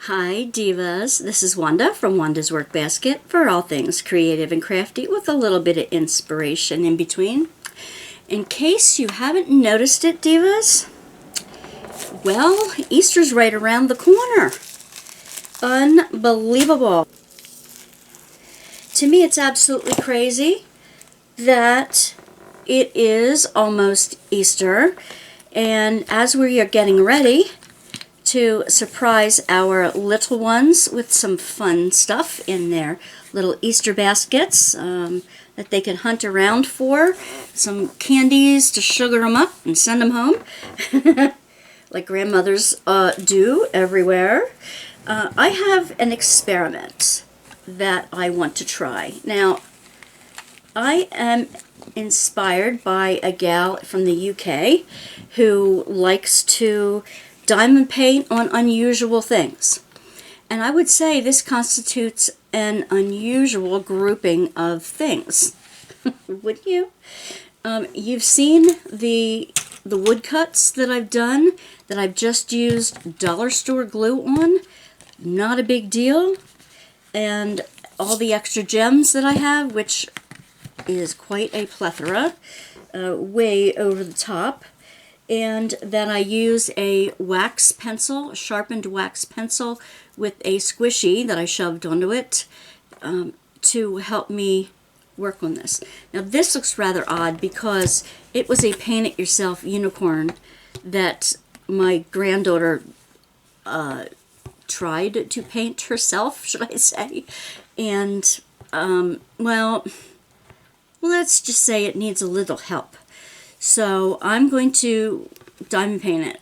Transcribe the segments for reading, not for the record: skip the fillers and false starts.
Hi Divas, this is Wanda from Wanda's Workbasket for all things creative and crafty with a little bit of inspiration in between. In case you haven't noticed it, Divas, well, Easter's right around the corner. Unbelievable. To me, it's absolutely crazy that it is almost Easter, and as we are getting ready to surprise our little ones with some fun stuff in their little Easter baskets that they can hunt around for, some candies to sugar them up and send them home, like grandmothers do everywhere. I have an experiment that I want to try. Now, I am inspired by a gal from the UK who likes to diamond paint on unusual things. And I would say this constitutes an unusual grouping of things. Would you? You've seen the woodcuts that I've done that I've just used dollar store glue on. Not a big deal. And all the extra gems that I have, which is quite a plethora, way over the top. And then I use a wax pencil, a sharpened wax pencil with a squishy that I shoved onto it to help me work on this. Now this looks rather odd because it was a paint-it-yourself unicorn that my granddaughter tried to paint herself, should I say. And, well, let's just say it needs a little help. So I'm going to diamond paint it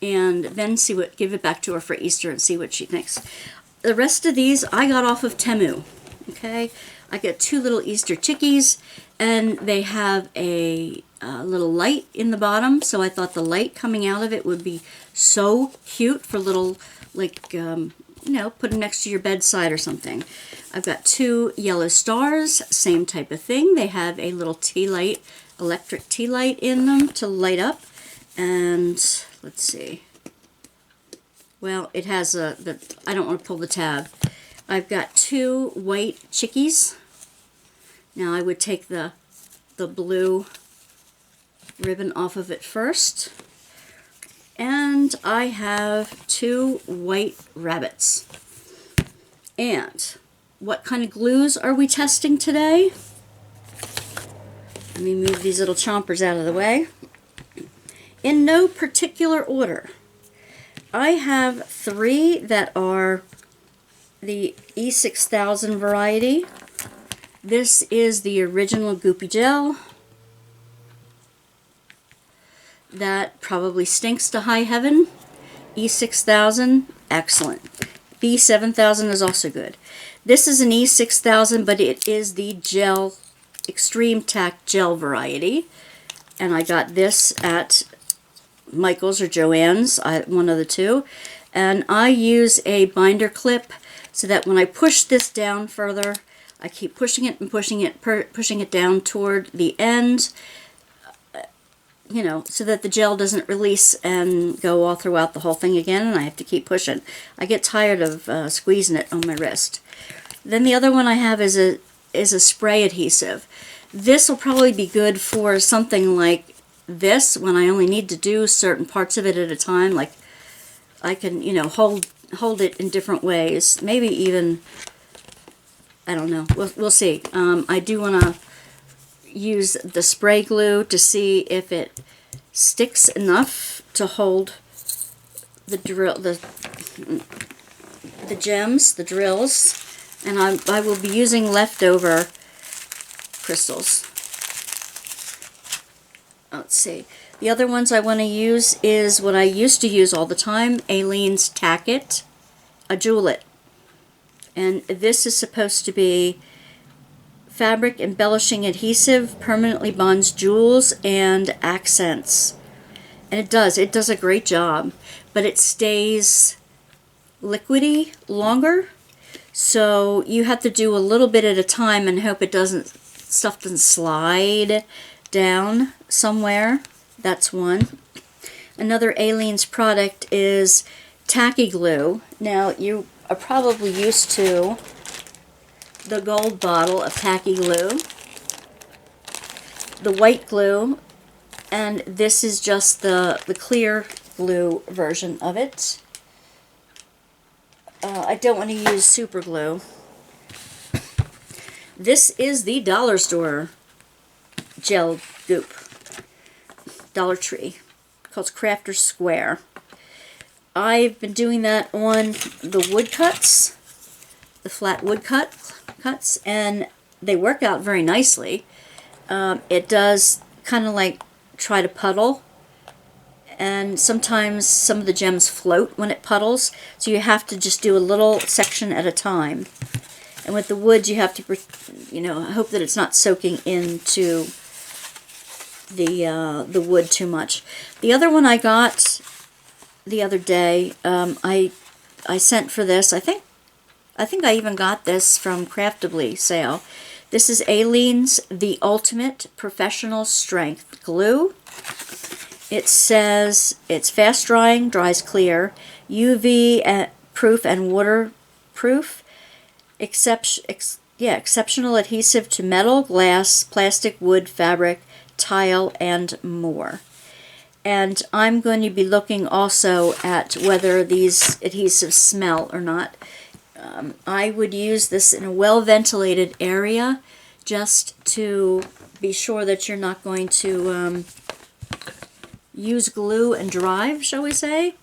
and then give it back to her for Easter and see what she thinks. The rest of these I got off of Temu. Okay, I got two little Easter chickies and they have a little light in the bottom, so I thought the light coming out of it would be so cute for little, like, you know, put them next to your bedside or something. I've got two yellow stars, same type of thing. They have a little tea light, electric tea light in them to light up. And let's see. Well, it has I don't want to pull the tab. I've got two white chickies. Now I would take the blue ribbon off of it first. And I have two white rabbits. And what kind of glues are we testing today? Let me move these little chompers out of the way. In no particular order. I have three that are the E6000 variety. This is the original Goopy Gel. That probably stinks to high heaven. E6000, excellent. B7000 is also good. This is an E6000, but it is the gel, Extreme Tack Gel variety. And I got this at Michael's or Joann's, one of the two. And I use a binder clip so that when I push this down further, I keep pushing it and pushing it down toward the end, you know, so that the gel doesn't release and go all throughout the whole thing again, and I have to keep pushing. I get tired of squeezing it on my wrist. Then the other one I have is a spray adhesive. This will probably be good for something like this, when I only need to do certain parts of it at a time. Like I can, you know, hold it in different ways. Maybe even, I don't know. We'll see. I do want to use the spray glue to see if it sticks enough to hold the gems, the drills, and I will be using leftover crystals. Let's see. The other ones I want to use is what I used to use all the time, Aleene's Tack It, a Jewel-It. And this is supposed to be fabric embellishing adhesive, permanently bonds jewels and accents. And it does a great job, but it stays liquidy longer, so you have to do a little bit at a time and hope stuff doesn't slide down somewhere. That's one. Another Aleene's product is tacky glue. Now, you are probably used to the gold bottle of tacky glue, the white glue, and this is just the clear glue version of it. I don't want to use super glue. This is the dollar store gel goop. Dollar Tree. Called Crafter's Square. I've been doing that on the wood cuts, the flat wood cuts, and they work out very nicely. It does kind of like try to puddle, and sometimes some of the gems float when it puddles, so you have to just do a little section at a time. And with the wood, you have to, you know, hope that it's not soaking into the wood too much. The other one I got the other day, I sent for this. I think I even got this from Craftably sale. This is Aleene's The Ultimate Professional Strength Glue. It says it's fast drying, dries clear, UV proof and waterproof, exceptional adhesive to metal, glass, plastic, wood, fabric, tile, and more. And I'm going to be looking also at whether these adhesives smell or not. I would use this in a well-ventilated area just to be sure that you're not going to use glue and drive, shall we say,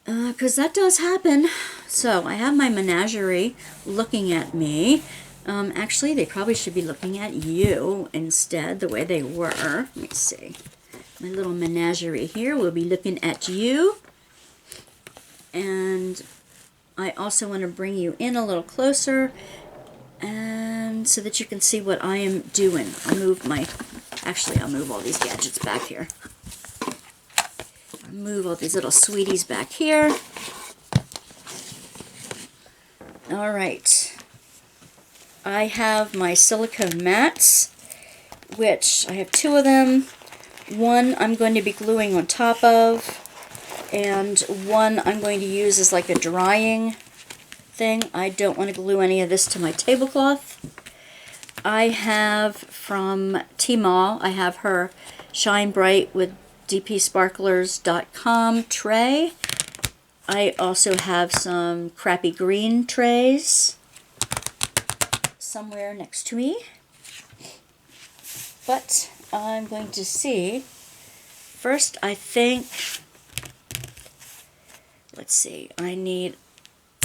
because that does happen. So I have my menagerie looking at me. Actually, they probably should be looking at you instead, the way they were. Let me see. My little menagerie here will be looking at you. And I also want to bring you in a little closer, and so that you can see what I am doing. I'll move all these gadgets back here. I'll move all these little sweeties back here. All right. I have my silicone mats, which I have 2 of them. One I'm going to be gluing on top of, and one I'm going to use as like a drying thing. I don't want to glue any of this to my tablecloth. I have from Tmall, I have her Shine Bright with dpsparklers.com tray. I also have some crappy green trays somewhere next to me. But I'm going to see. First, I think, let's see, I need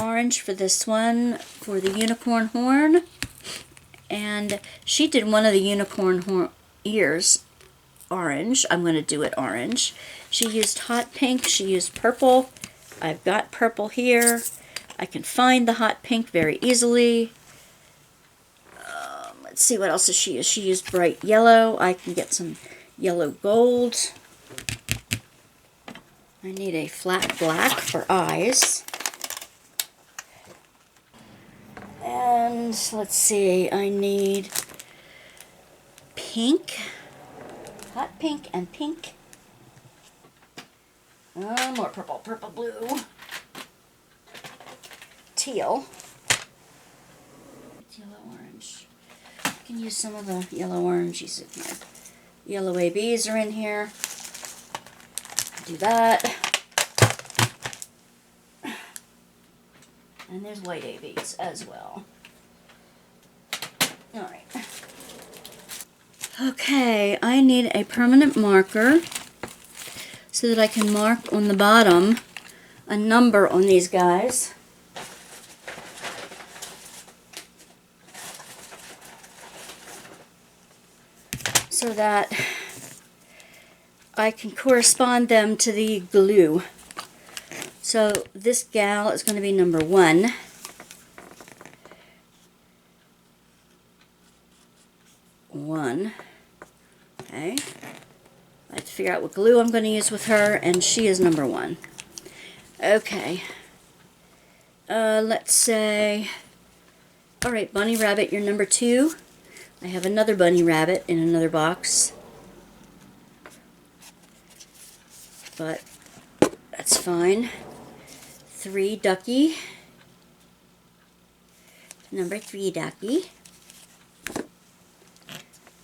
orange for this one, for the unicorn horn. And she did one of the unicorn horn ears orange. I'm going to do it orange. She used hot pink. She used purple. I've got purple here. I can find the hot pink very easily. Let's see, what else did she use? She used bright yellow. I can get some yellow gold. I need a flat black for eyes. And let's see, I need pink, hot pink and pink. More purple, purple, blue, teal, yellow, orange. I can use some of the yellow oranges in here. Yellow ABs are in here. Do that. And there's white ABs as well. Alright. Okay, I need a permanent marker so that I can mark on the bottom a number on these guys. So that I can correspond them to the glue. So this gal is going to be number 1. Okay. I have to figure out what glue I'm going to use with her, and she is number 1. Okay. Let's say, alright, Bunny Rabbit, you're number 2. I have another Bunny Rabbit in another box. But that's fine. 3 ducky. Number 3 ducky.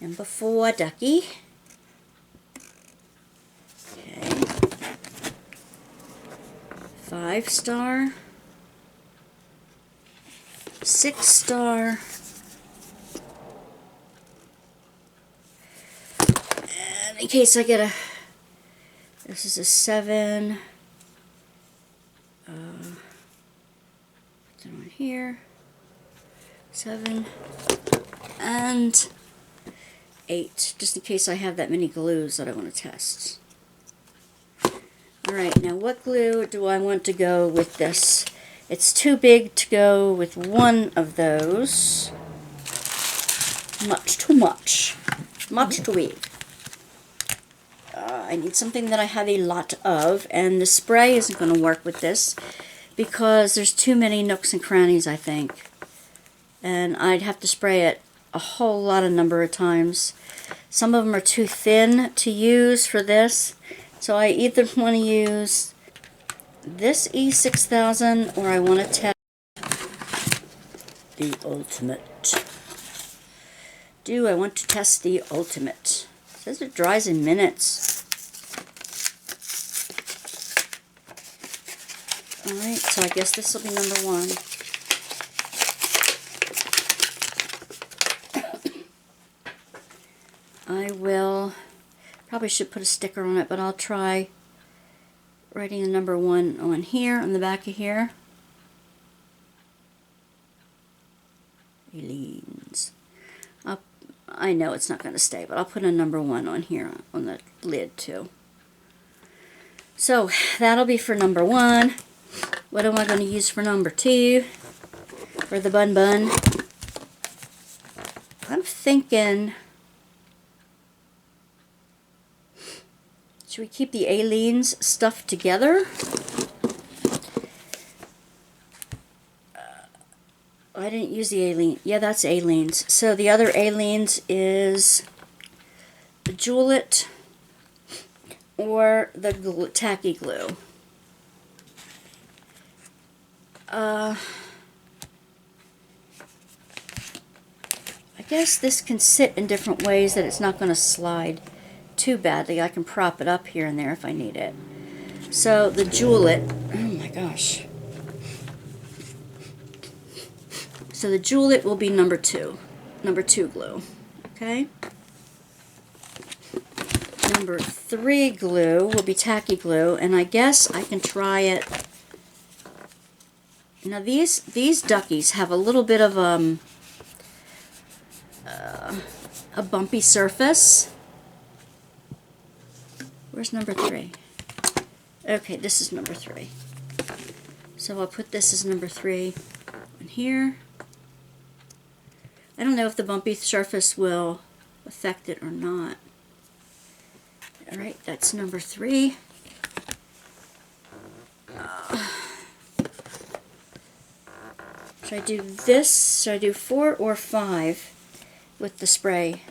Number 4 ducky. Okay. 5 star. 6 star. And in case I get a, this is a 7. Put it on here. 7 and 8, just in case I have that many glues that I want to test. Alright, now what glue do I want to go with this? It's too big to go with one of those. Much too much. Much too big. I need something that I have a lot of, and the spray isn't going to work with this because there's too many nooks and crannies, I think. And I'd have to spray it a whole lot of number of times. Some of them are too thin to use for this, so I either want to use this E6000 or I want to test the Ultimate. Do I want to test the Ultimate? It says it dries in minutes. Alright, so I guess this will be number 1. I will, probably should put a sticker on it, but I'll try writing the number 1 on here, on the back of here. Aleen's. I know it's not going to stay, but I'll put a number 1 on here, on the lid too. So, that'll be for number 1. What am I going to use for number 2? For the bun bun? I'm thinking, should we keep the Aleen's stuff together? I didn't use the Aleen. Yeah, that's Aleen's. So the other Aleen's is the Jewel-It or the tacky glue. I guess this can sit in different ways that it's not going to slide too badly. I can prop it up here and there if I need it. So the Jewel-It, oh my gosh. So the Jewel-It will be number 2 glue. Okay. Number 3 glue will be tacky glue, and I guess I can try it. Now these duckies have a little bit of a bumpy surface. Where's number 3? Okay, this is number 3. So I'll put this as number 3 in here. I don't know if the bumpy surface will affect it or not. Alright, that's number 3. Should I do this? Should I do 4 or 5 with the spray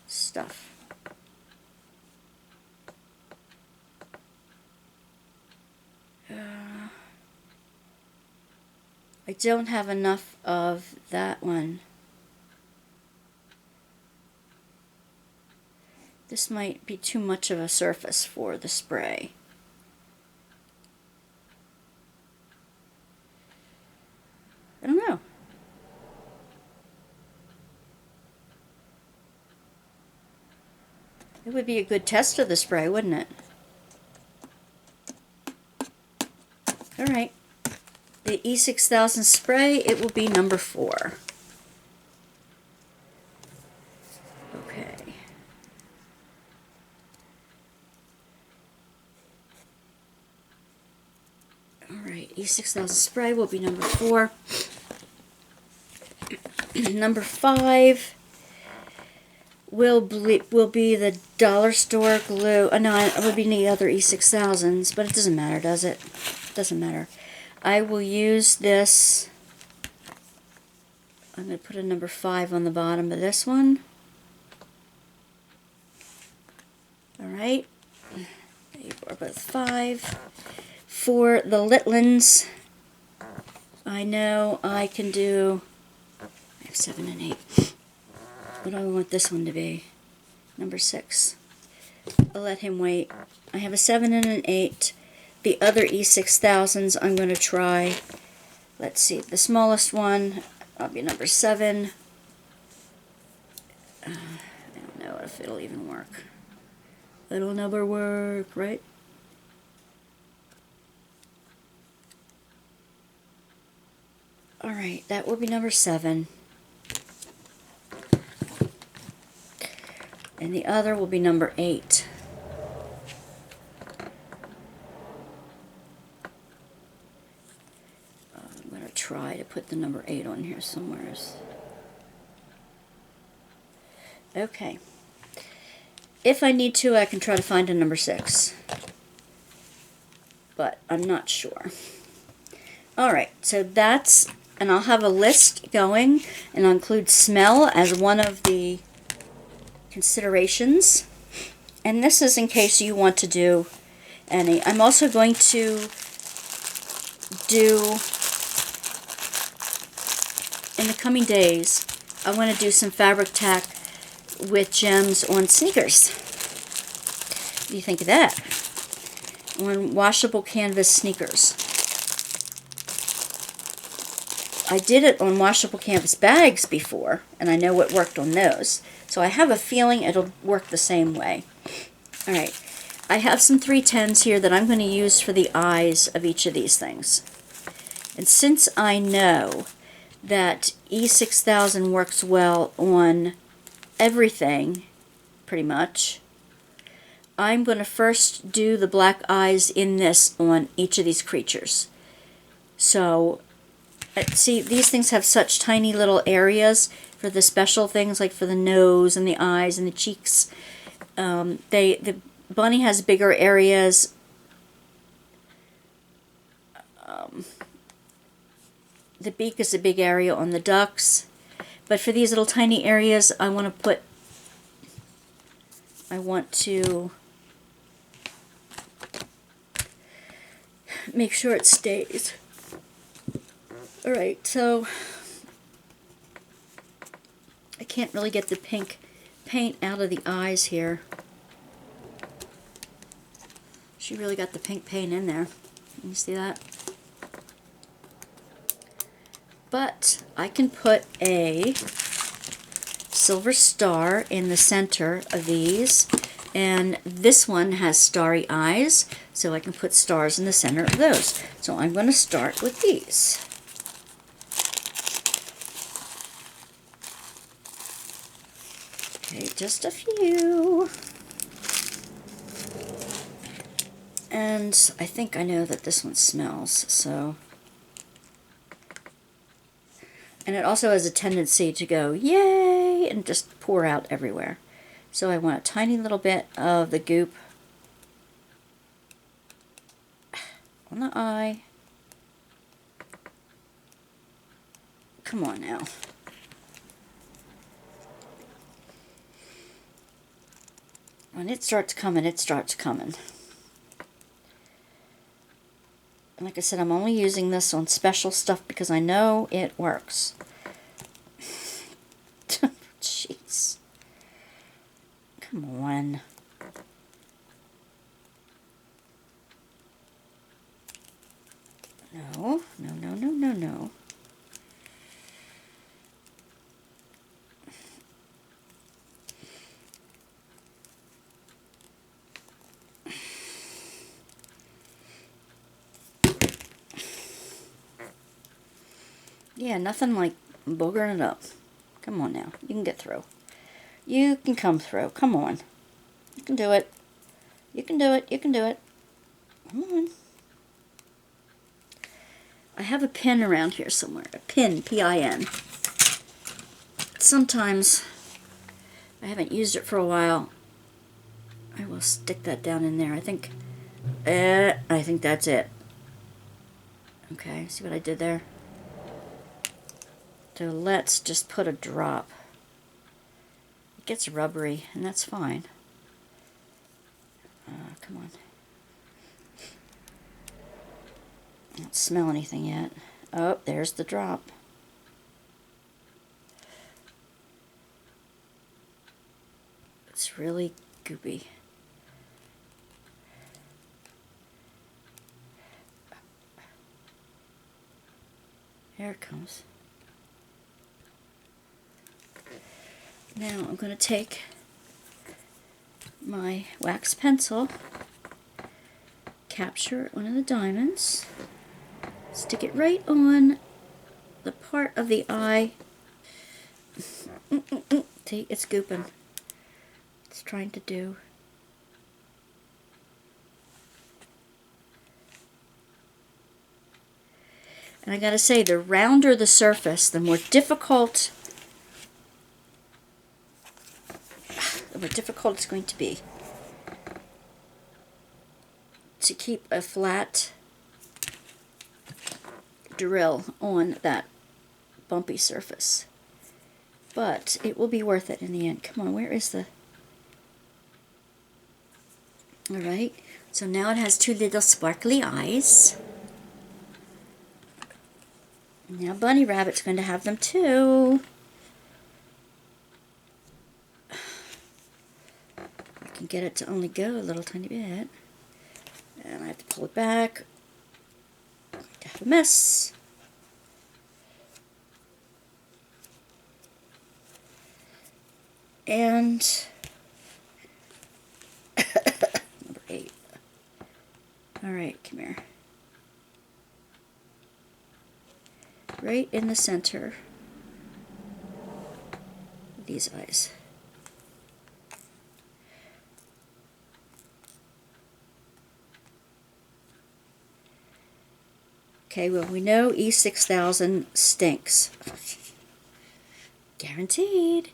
stuff? I don't have enough of that one. This might be too much of a surface for the spray. I don't know. It would be a good test of the spray, wouldn't it? Alright. The E6000 spray, it will be number 4. Okay. Alright, E6000 spray will be number 4. Number 5 will be the dollar store glue. Oh, no, it would be the other E6000s, but it doesn't matter, does it? It doesn't matter. I will use this. I'm going to put a number 5 on the bottom of this one. Alright. They are both 5. for the Litlins, I know I can do, I have 7 and 8. What do I want this one to be? Number 6. I'll let him wait. I have a 7 and an 8. The other E6000s I'm going to try. Let's see, the smallest one, I'll be number 7. I don't know if it'll even work. It'll never work, right? Alright, that will be number 7. And the other will be number 8. I'm going to try to put the number 8 on here somewhere. Okay. If I need to, I can try to find a number 6. But I'm not sure. Alright, so that's, and I'll have a list going, and I'll include smell as one of the considerations. And this is in case you want to do any. I'm also going to do, in the coming days, I want to do some fabric tack with gems on sneakers. What do you think of that? On washable canvas sneakers. I did it on washable canvas bags before, and I know what worked on those. So I have a feeling it'll work the same way. Alright, I have some 310s here that I'm going to use for the eyes of each of these things. And since I know that E6000 works well on everything, pretty much, I'm going to first do the black eyes in this on each of these creatures. So, see, these things have such tiny little areas for the special things, like for the nose and the eyes and the cheeks. The bunny has bigger areas. The beak is a big area on the ducks. But for these little tiny areas, I want to make sure it stays. Alright, so I can't really get the pink paint out of the eyes here. She really got the pink paint in there. Can you see that? But I can put a silver star in the center of these, and this one has starry eyes, so I can put stars in the center of those. So I'm going to start with these. Okay, just a few. And I think I know that this one smells, so. And it also has a tendency to go, yay, and just pour out everywhere. So I want a tiny little bit of the goop on the eye. Come on now. When it starts coming, it starts coming. And like I said, I'm only using this on special stuff because I know it works. Jeez. Come on. No, no, no, no, no, no. Yeah, nothing like boogering it up. Come on now. You can get through. You can come through. Come on. You can do it. You can do it. You can do it. Come on. I have a pin around here somewhere. A pin. P-I-N. Sometimes, I haven't used it for a while. I will stick that down in there. I think that's it. Okay, see what I did there? So let's just put a drop. It gets rubbery, and that's fine. Come on. I don't smell anything yet. Oh, there's the drop. It's really goopy. There it comes. Now I'm going to take my wax pencil, capture one of the diamonds, stick it right on the part of the eye. See, it's gooping. It's trying to do. And I gotta say, the rounder the surface, the more difficult it's going to be to keep a flat drill on that bumpy surface. But it will be worth it in the end. Come on, where is the... Alright, so now it has two little sparkly eyes. Now Bunny Rabbit's going to have them too. I can get it to only go a little tiny bit. And I have to pull it back. I'm going to have a mess. And number 8. Alright, come here. Right in the center of these eyes. Okay, well, we know E6000 stinks. Guaranteed.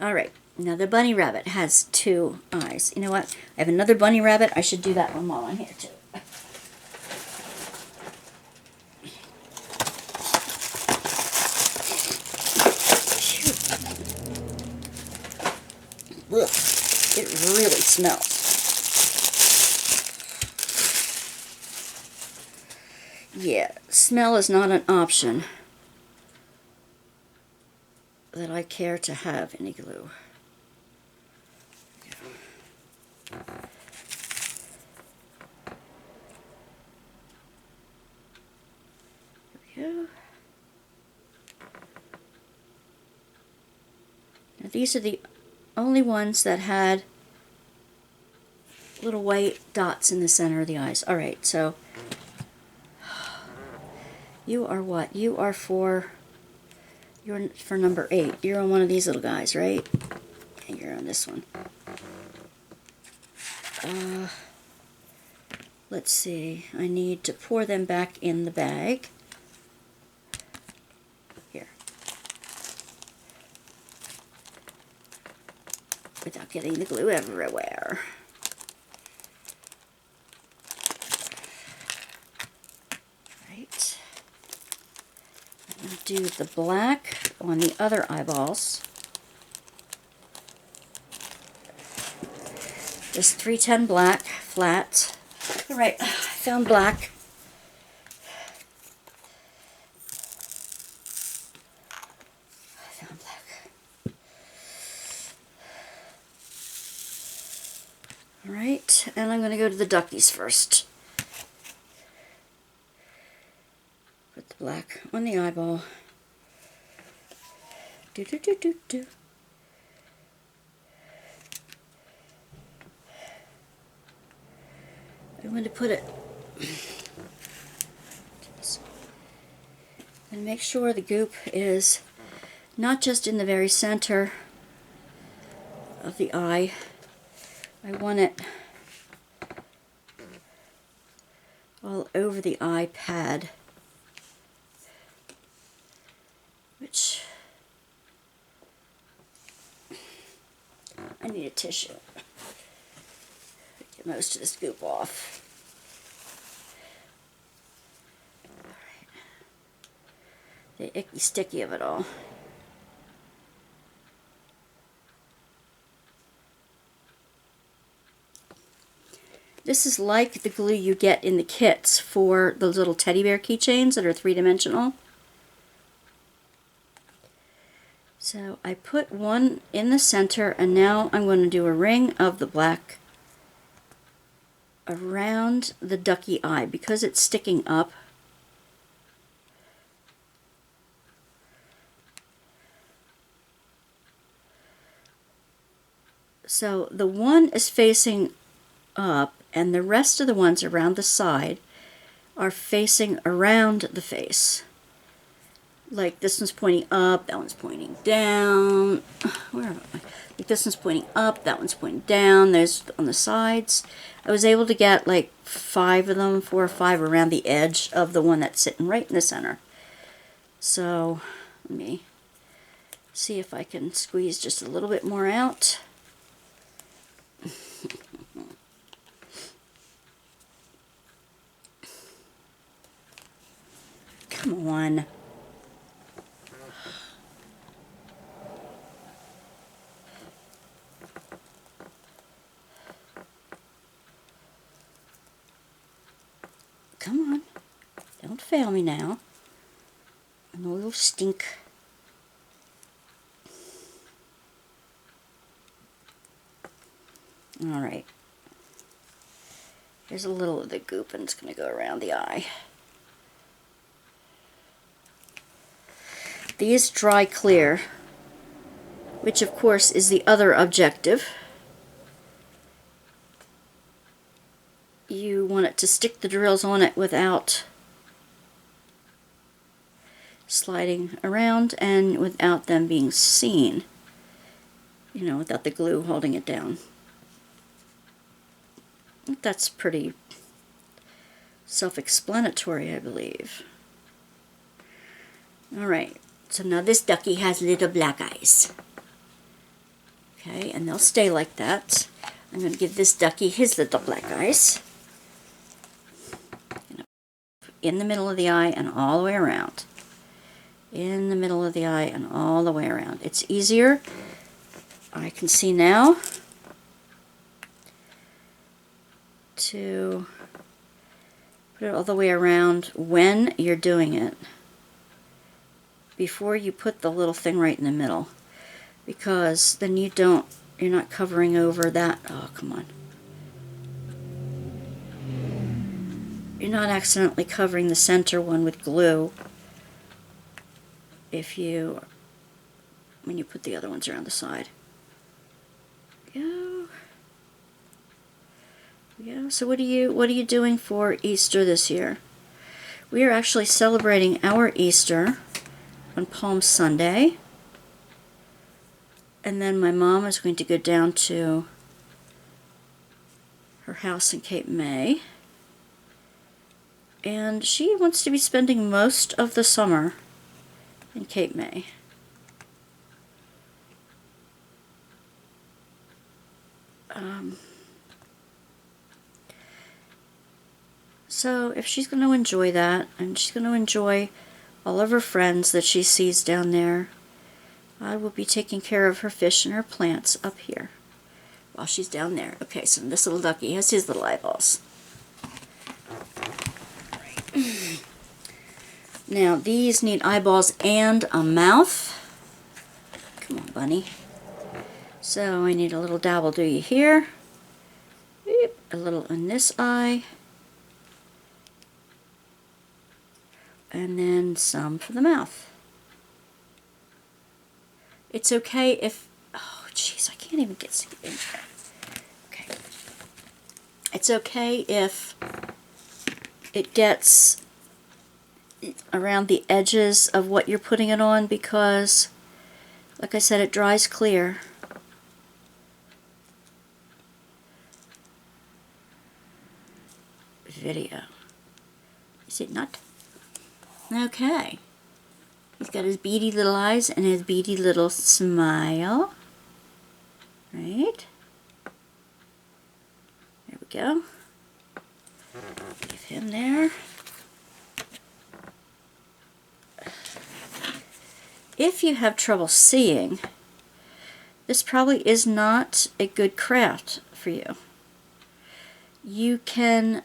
Alright, now the bunny rabbit has 2 eyes. You know what? I have another bunny rabbit. I should do that one while I'm here, too. Ugh, it really smells. Yeah, smell is not an option that I care to have any glue. There we go. Now these are the only ones that had little white dots in the center of the eyes. Alright, so you are what? You're for number 8. You're on one of these little guys, right? And you're on this one. Let's see. I need to pour them back in the bag. Here. Without getting the glue everywhere. Right. I'm going to do the black on the other eyeballs. Just 310 black, flat. Alright, I found black. Alright, and I'm going to go to the duckies first. Put the black on the eyeball. Do do do do do. I'm going to put it and make sure the goop is not just in the very center of the eye. I want it all over the eye pad, which I need a tissue. Get most of this goop off. Alright. The icky sticky of it all. This is like the glue you get in the kits for the little teddy bear keychains that are three-dimensional. So I put one in the center, and now I'm going to do a ring of the black around the ducky eye because it's sticking up. So the one is facing up, and the rest of the ones around the side are facing around the face. Like this one's pointing up, that one's pointing down. Where am I? Like this one's pointing up, that one's pointing down. There's on the sides. I was able to get like 5 of them, 4 or 5 around the edge of the one that's sitting right in the center. So let me see if I can squeeze just a little bit more out. Come on. Come on. Don't fail me now. I'm a little stink. Alright. Here's a little of the goop, and it's going to go around the eye. These dry clear, which of course is the other objective. You want it to stick the drills on it without sliding around and without them being seen. You know, without the glue holding it down. That's pretty self-explanatory, I believe. Alright, so now this ducky has little black eyes. Okay, and they'll stay like that. I'm going to give this ducky his little black eyes. In the middle of the eye and all the way around. In the middle of the eye and all the way around. It's easier. I can see now to put it all the way around when you're doing it, before you put the little thing right in the middle, because then you're not covering over that. Oh, come on. You're not accidentally covering the center one with glue when you put the other ones around the side. Yeah, so what are you doing for Easter this year? We are actually celebrating our Easter on Palm Sunday. And then my mom is going to go down to her house in Cape May. And she wants to be spending most of the summer in Cape May. So if she's going to enjoy that, and she's going to enjoy all of her friends that she sees down there, I will be taking care of her fish and her plants up here while she's down there. Okay, so this little ducky has his little eyeballs. Now these need eyeballs and a mouth. Come on, bunny. So I need a little dabble do you here. A little in this eye. And then some for the mouth. It's okay if... Oh, jeez, I can't even get in there. Okay. It's okay if it gets around the edges of what you're putting it on, because, like I said, it dries clear. Video. Is it not? Okay. He's got his beady little eyes and his beady little smile. Right? There we go. Leave him there. If you have trouble seeing, this probably is not a good craft for you. You can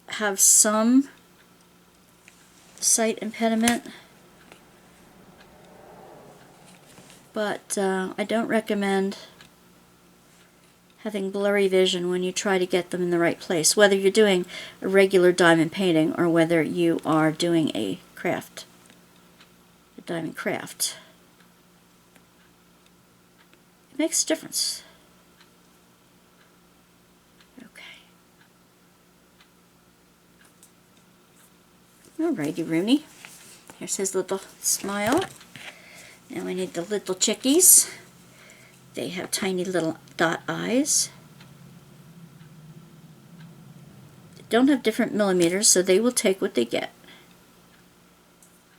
have some sight impediment, but I don't recommend having blurry vision when you try to get them in the right place, whether you're doing a regular diamond painting or whether you are doing a diamond craft. It makes a difference. Okay. Alrighty, Rooney. Here's his little smile. Now we need the little chickies. They have tiny little dot eyes. They don't have different millimeters, so they will take what they get.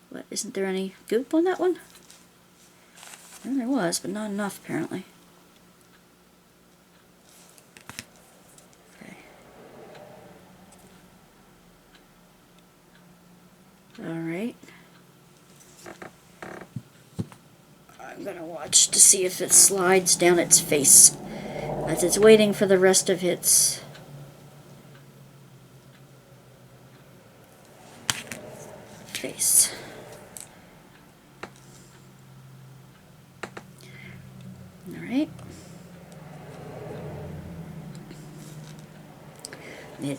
What, isn't there any goop on that one? Well, there was, but not enough apparently. Okay. Alright. I'm going to watch to see if it slides down its face as it's waiting for the rest of its face. Alright.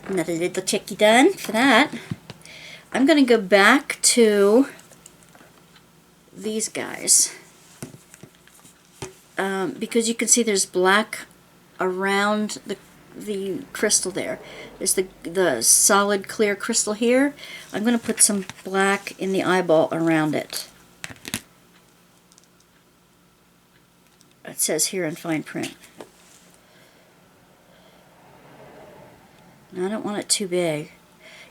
Another little chickie done for that. I'm going to go back to these guys. Because you can see there's black around the crystal there. There's the solid clear crystal here. I'm going to put some black in the eyeball around it. It says here in fine print. And I don't want it too big.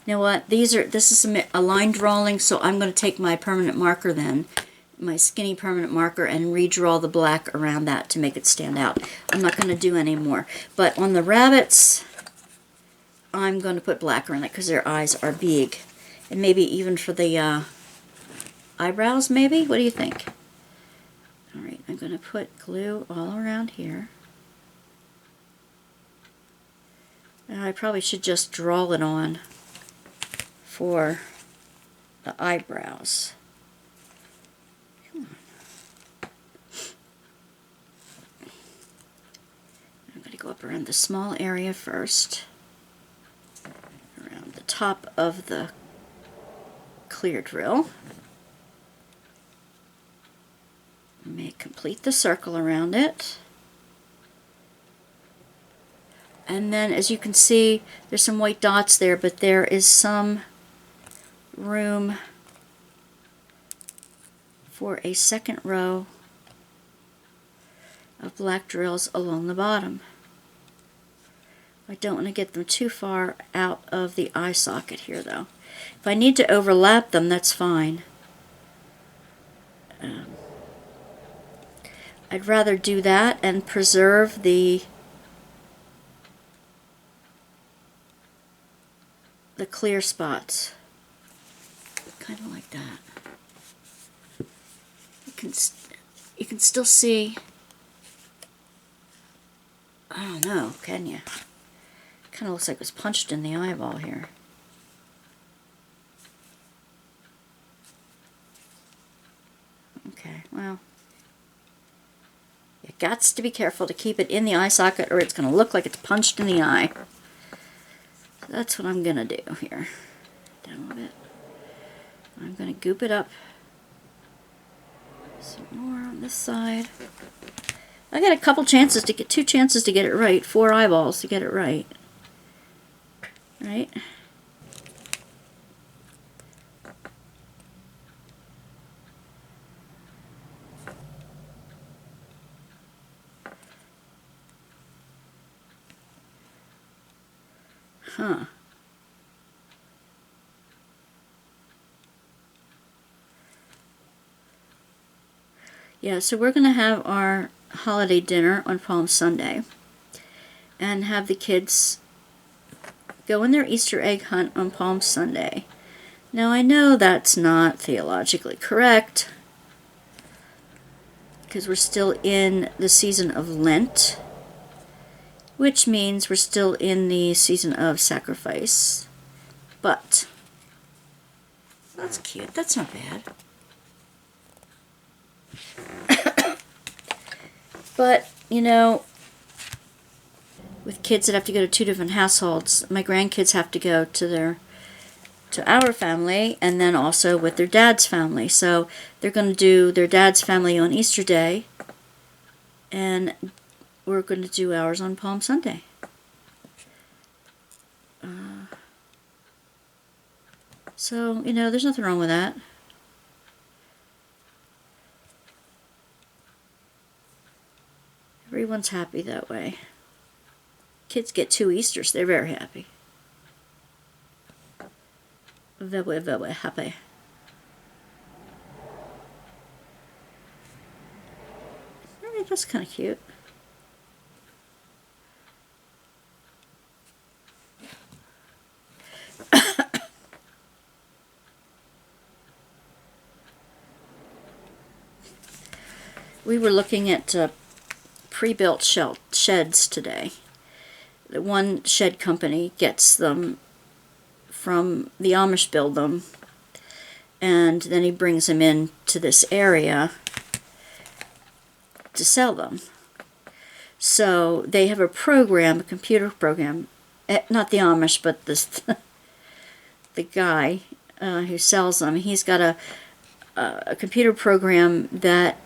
You know what? This is a line drawing, so I'm going to take my permanent marker then, my skinny permanent marker, and redraw the black around that to make it stand out. I'm not going to do any more. But on the rabbits, I'm going to put black around it because their eyes are big. And maybe even for the eyebrows, maybe? What do you think? Alright, I'm going to put glue all around here. And I probably should just draw it on for the eyebrows. I'm going to go up around the small area first, around the top of the clear drill. Complete the circle around it. And then, as you can see, there's some white dots there, but there is some room for a second row of black drills along the bottom. I don't want to get them too far out of the eye socket here, though. If I need to overlap them, that's fine. I'd rather do that and preserve the clear spots. Kind of like that. You can still see. I don't know, can you? Kind of looks like it was punched in the eyeball here. Okay, well, you got to be careful to keep it in the eye socket or it's going to look like it's punched in the eye. So that's what I'm going to do here. Down a little bit. I'm going to goop it up some more on this side. I got a couple chances to get, 2 chances to get it right, 4 eyeballs to get it right. Right? Huh. Yeah, so we're going to have our holiday dinner on Palm Sunday and have the kids go on their Easter egg hunt on Palm Sunday. Now I know that's not theologically correct because we're still in the season of Lent which means we're still in the season of sacrifice. But that's cute. That's not bad. But, you know, with kids that have to go to 2 different households, my grandkids have to go to our family, and then also with their dad's family. So they're going to do their dad's family on Easter Day, and we're going to do ours on Palm Sunday. So, you know, there's nothing wrong with that. Everyone's happy that way. Kids get 2 Easters, they're very happy. Very, very happy. That's kind of cute. We were looking at pre-built sheds today. The one shed company gets them from the Amish, build them, and then he brings them in to this area to sell them. So they have a program, a computer program, not the Amish, but this the guy who sells them. He's got a computer program that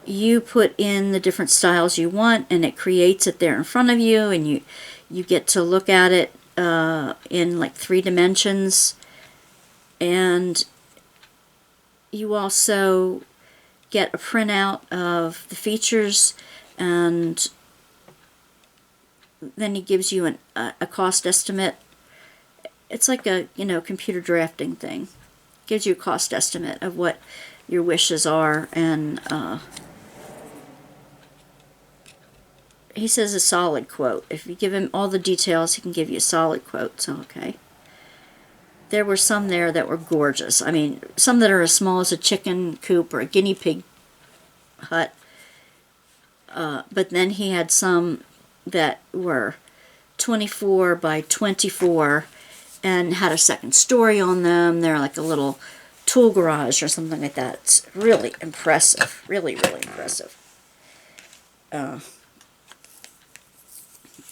you put in the different styles you want, and it creates it there in front of you, and you get to look at it in like 3 dimensions, and you also get a printout of the features, and then he gives you a cost estimate. It's like a, you know, computer drafting thing. Gives you a cost estimate of what your wishes are, and he says a solid quote. If you give him all the details, he can give you a solid quote. So, okay. There were some there that were gorgeous. I mean, some that are as small as a chicken coop or a guinea pig hut. But then he had some that were 24 by 24 and had a second story on them. They're like a little tool garage or something like that. It's really impressive. Really, really impressive.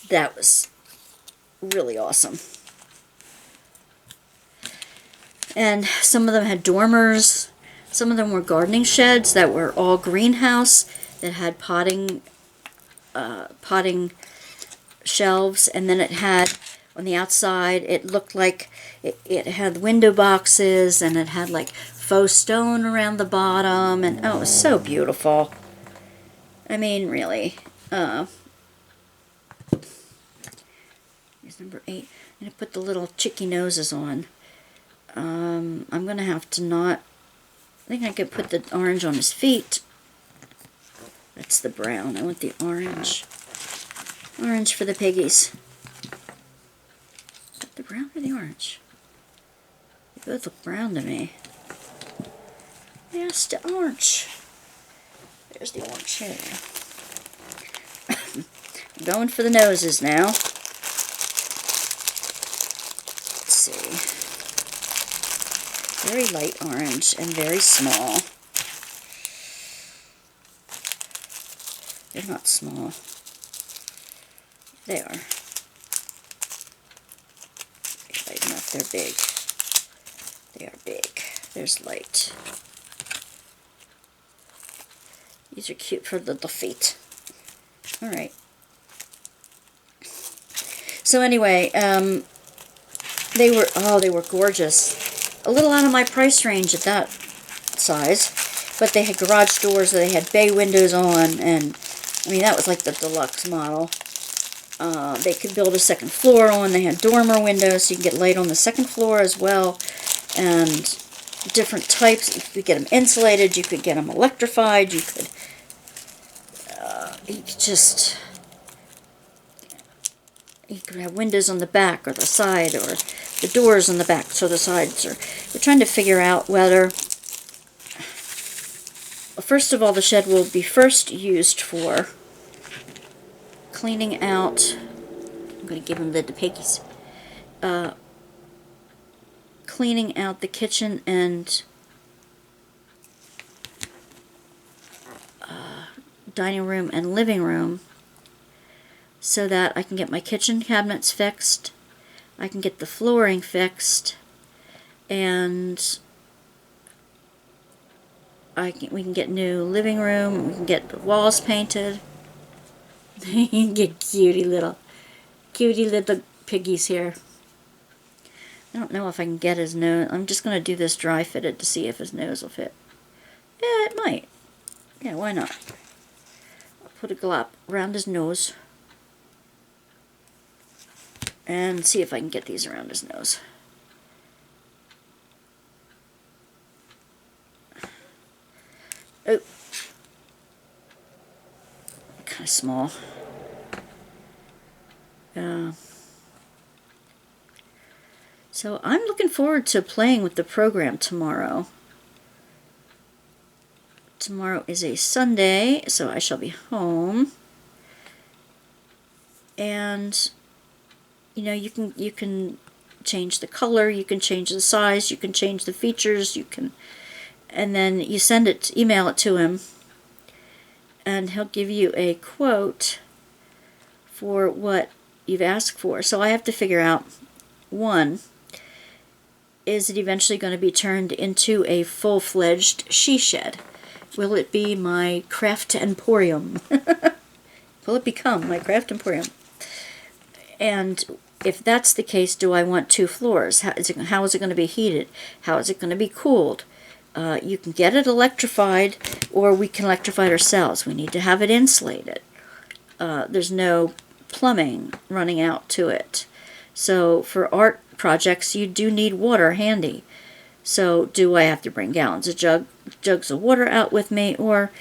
That was really awesome. And some of them had dormers. Some of them were gardening sheds that were all greenhouse, that had potting shelves, and then it had on the outside, it looked like it had window boxes, and it had like faux stone around the bottom, and oh, it was so beautiful. I mean, really. Here's number 8. I'm going to put the little chicky noses on. I'm going to have to not... I think I could put the orange on his feet. That's the brown. I want the orange. Orange for the piggies. The brown or the orange? They both look brown to me. Yes, the orange. There's the orange here. I'm going for the noses now. Let's see. Very light orange and very small. They're not small. They are. Light enough. They're big. They are big. There's light. These are cute for the little feet. Alright. So anyway, they were gorgeous. A little out of my price range at that size, but they had garage doors, they had bay windows on, and I mean, that was like the deluxe model. They could build a second floor on. They had dormer windows, so you can get light on the second floor as well. And different types. You could get them insulated. You could get them electrified. You could have windows on the back or the side, or the doors on the back, so the sides are. We're trying to figure out whether. First of all, the shed will be first used for cleaning out going to give him the piggies. Cleaning out the kitchen and dining room and living room so that I can get my kitchen cabinets fixed, I can get the flooring fixed, and we can get new living room, we can get the walls painted. You can get cutie little piggies here. I don't know if I can get his nose. I'm just going to do this dry fitted to see if his nose will fit. Yeah, it might. Yeah, why not? I'll put a glop around his nose and see if I can get these around his nose. Oh, kind of small. So I'm looking forward to playing with the program tomorrow. Tomorrow is a Sunday, so I shall be home. And you know, you can change the color, you can change the size, you can change the features, and then you email it to him, and he'll give you a quote for what you've asked for. So I have to figure out, one, is it eventually going to be turned into a full-fledged she shed? Will it be my craft emporium? Will it become my craft emporium? And if that's the case, do I want 2 floors? How is it going to be heated? How is it going to be cooled? You can get it electrified, or we can electrify it ourselves. We need to have it insulated. There's no plumbing running out to it. So for art projects, you do need water handy. So do I have to bring gallons of jugs of water out with me, or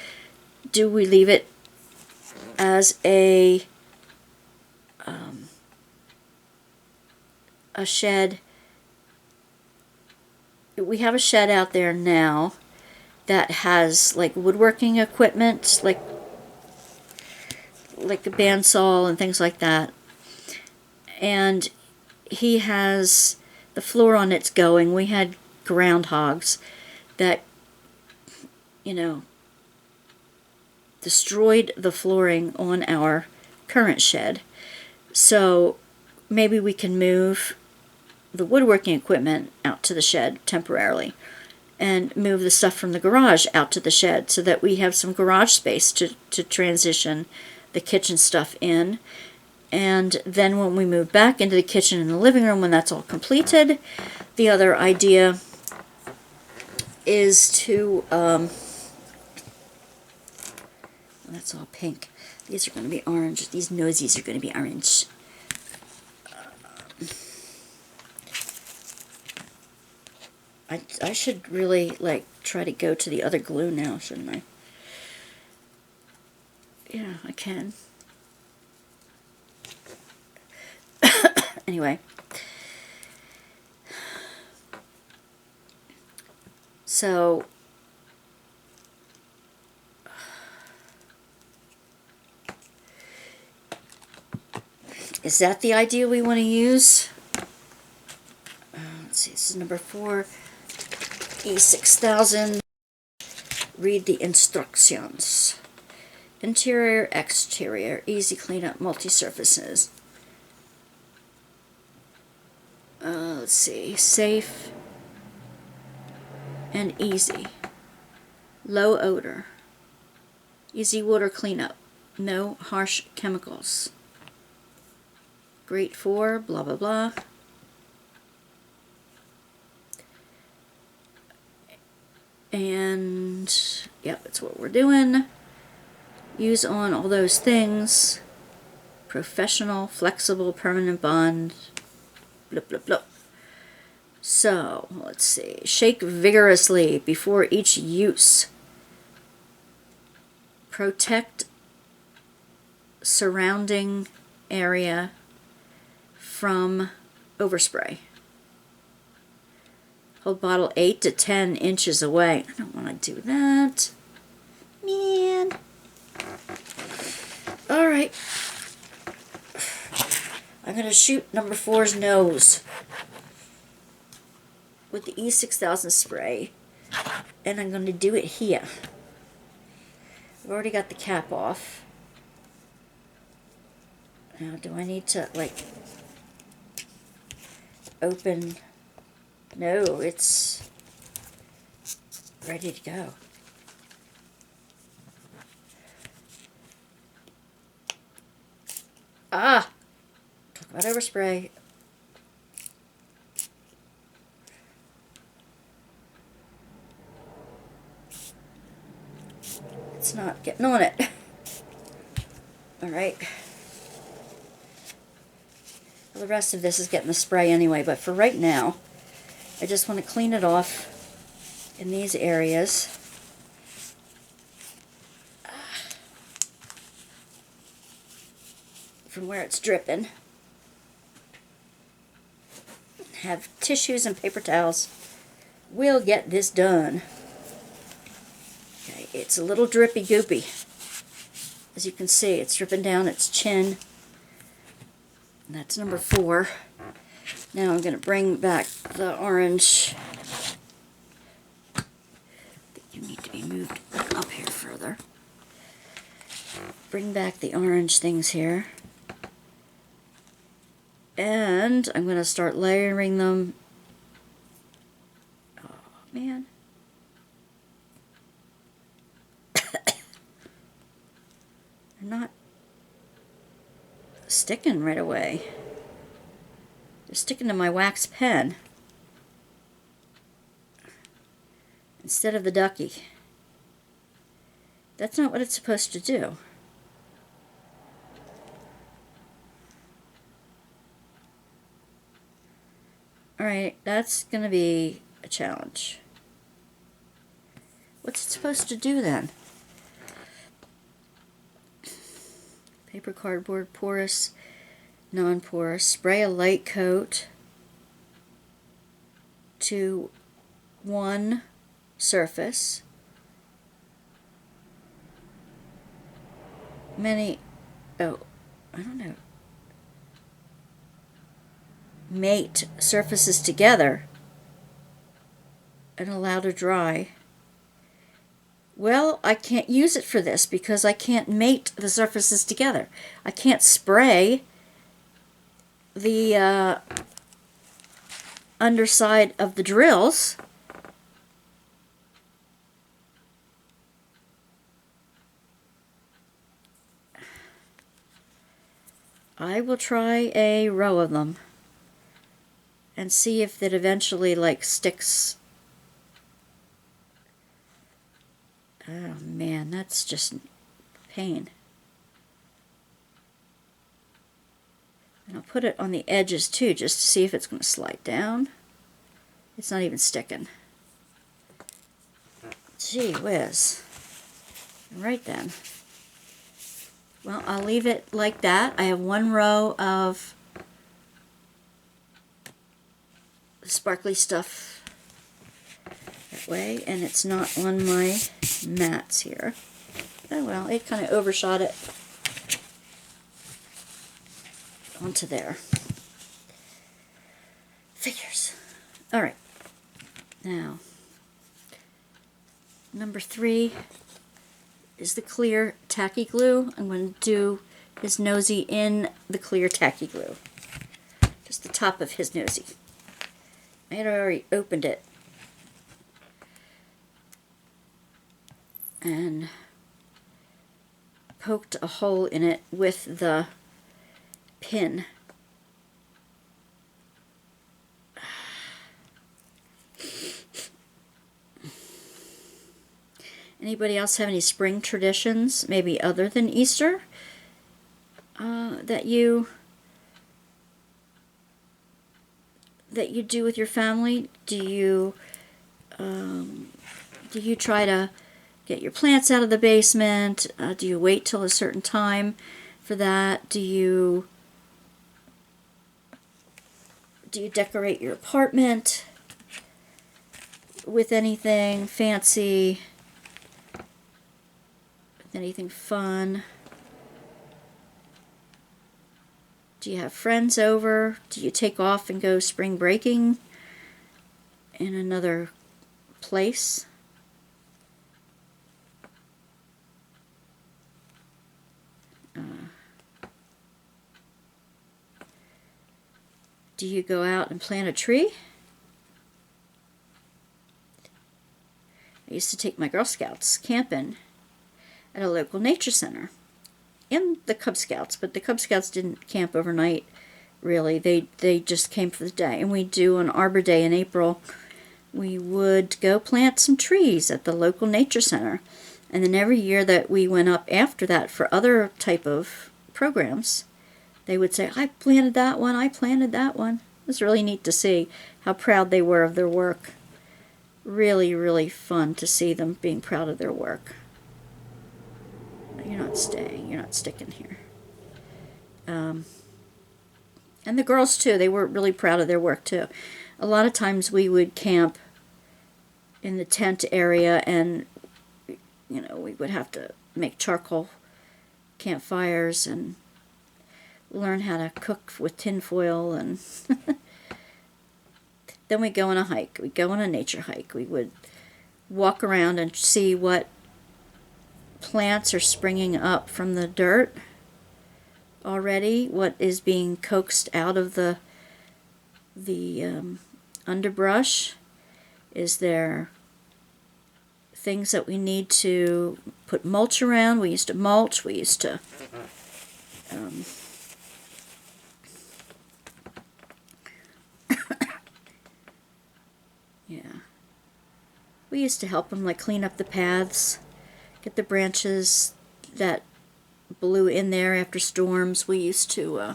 do we leave it as a shed? We have a shed out there now that has like woodworking equipment, like a bandsaw and things like that. And he has the floor on it's going. We had groundhogs that, you know, destroyed the flooring on our current shed. So maybe we can move the woodworking equipment out to the shed temporarily and move the stuff from the garage out to the shed so that we have some garage space to transition the kitchen stuff in. And then when we move back into the kitchen and the living room, when that's all completed, the other idea is to, that's all pink. These are going to be orange. These nosies are going to be orange. I should really, like, try to go to the other glue now, shouldn't I? Yeah, I can. Anyway. So, is that the idea we want to use? Let's see, this is number 4. E6000. Read the instructions. Interior, exterior, easy cleanup, multi-surfaces. Let's see, safe and easy. Low odor. Easy water cleanup. No harsh chemicals. Great for blah blah blah. And yep, that's what we're doing. Use on all those things. Professional, flexible, permanent bond. Blah blah blah. So, let's see. Shake vigorously before each use. Protect surrounding area from overspray. Hold bottle 8 to 10 inches away. I don't want to do that. Man. Alright. I'm going to shoot number 4's nose with the E6000 spray. And I'm going to do it here. I've already got the cap off. Now, do I need to, like, open? No, it's ready to go. Ah! Talk about overspray. It's not getting on it. Alright. Well, the rest of this is getting the spray anyway, but for right now, I just want to clean it off in these areas. From where it's dripping. Have tissues and paper towels. We'll get this done. Okay, it's a little drippy goopy. As you can see, it's dripping down its chin. And that's number 4. Now I'm going to bring back the orange. You need to be moved up here further. Bring back the orange things here. And I'm going to start layering them. Oh, man. They're not sticking right away. They're sticking to my wax pen instead of the ducky. That's not what it's supposed to do. Alright, that's going to be a challenge. What's it supposed to do then? Paper, cardboard, porous, non-porous. Spray a light coat to one surface. I don't know. Mate surfaces together and allow to dry. Well, I can't use it for this because I can't mate the surfaces together. I can't spray the underside of the drills. I will try a row of them and see if it eventually, like, sticks. Oh man, that's just pain. And I'll put it on the edges too, just to see if it's going to slide down. It's not even sticking. Gee whiz. Right then. Well, I'll leave it like that. I have one row of sparkly stuff that way, and it's not on my mats here. Oh well, it kind of overshot it onto there. Figures. Alright. Now, number 3 is the clear tacky glue. I'm going to do his nosy in the clear tacky glue. Just the top of his nosy. I had already opened it and poked a hole in it with the pin. Anybody else have any spring traditions, maybe other than Easter, that you do with your family? Do you try to get your plants out of the basement? Do you wait till a certain time for that? Do you decorate your apartment with anything fancy? With anything fun? Do you have friends over? Do you take off and go spring breaking in another place? Do you go out and plant a tree? I used to take my Girl Scouts camping at a local nature center. And the Cub Scouts, but the Cub Scouts didn't camp overnight, really. They just came for the day. And we do an Arbor Day in April. We would go plant some trees at the local nature center. And then every year that we went up after that for other type of programs, they would say, I planted that one, I planted that one. It was really neat to see how proud they were of their work. Really, really fun to see them being proud of their work. You're not staying, you're not sticking here. And the girls too, they were really proud of their work too. A lot of times we would camp in the tent area, and you know, we would have to make charcoal campfires and learn how to cook with tinfoil, and then we'd go on a hike. We'd go on a nature hike. We would walk around and see what plants are springing up from the dirt already, what is being coaxed out of the underbrush. Is there things that we need to put mulch around? We used to mulch. We used to yeah, we used to help them, like clean up the paths, get the branches that blew in there after storms. We used to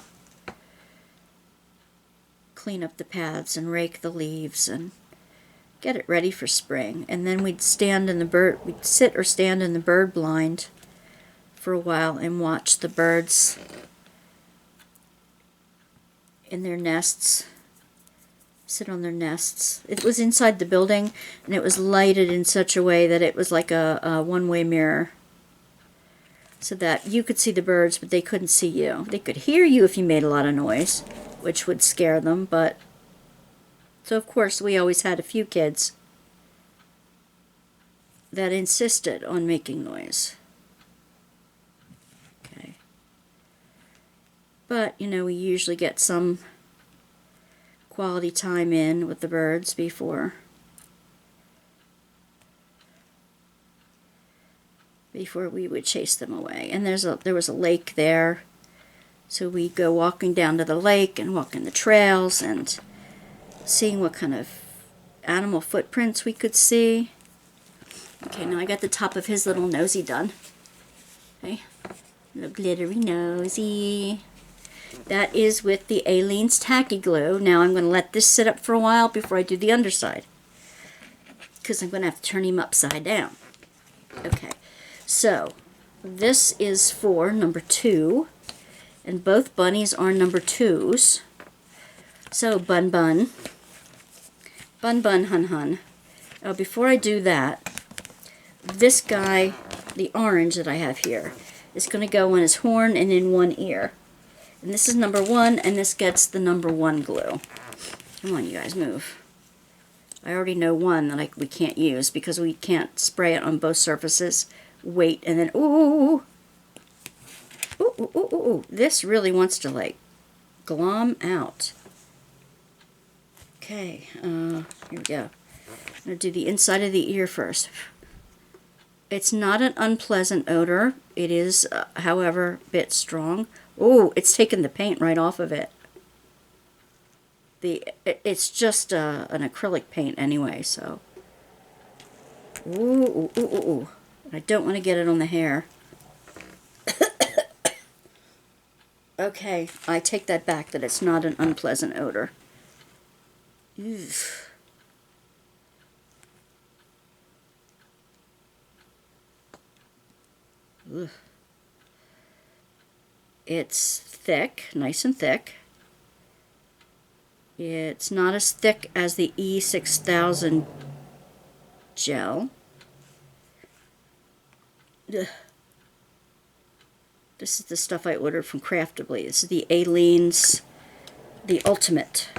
clean up the paths and rake the leaves and get it ready for spring. And then we'd sit or stand in the bird blind for a while and watch the birds in their nests, sit on their nests. It was inside the building, and it was lighted in such a way that it was like a one-way mirror, so that you could see the birds, but they couldn't see you. They could hear you if you made a lot of noise, which would scare them, but so of course we always had a few kids that insisted on making noise. Okay. But, you know, we usually get some quality time in with the birds before we would chase them away. And there was a lake there, so we'd go walking down to the lake and walking the trails and seeing what kind of animal footprints we could see. Okay, now I got the top of his little nosy done. Okay, little glittery nosy. That is with the Aleene's Tacky Glue. Now I'm going to let this sit up for a while before I do the underside, because I'm going to have to turn him upside down. Okay, so this is for number 2, and both bunnies are number 2s. So Bun Bun, Bun Bun Hun Hun. Before I do that, this guy, the orange that I have here, is going to go on his horn and in one ear. And this is number 1, and this gets the number 1 glue. Come on, you guys, move. I already know one that we can't use because we can't spray it on both surfaces. Wait, and then, ooh, ooh, ooh, ooh, ooh. This really wants to, like, glom out. Okay, here we go. I'm going to do the inside of the ear first. It's not an unpleasant odor. It is, however, a bit strong. Oh, it's taken the paint right off of it. It's just an acrylic paint anyway, so. Ooh, ooh, ooh, ooh. I don't want to get it on the hair. Okay, I take that back, that it's not an unpleasant odor. Oof. Ugh. It's thick, nice and thick. It's not as thick as the E6000 gel. Ugh. This is the stuff I ordered from Craftably. This is the Aleene's, the Ultimate.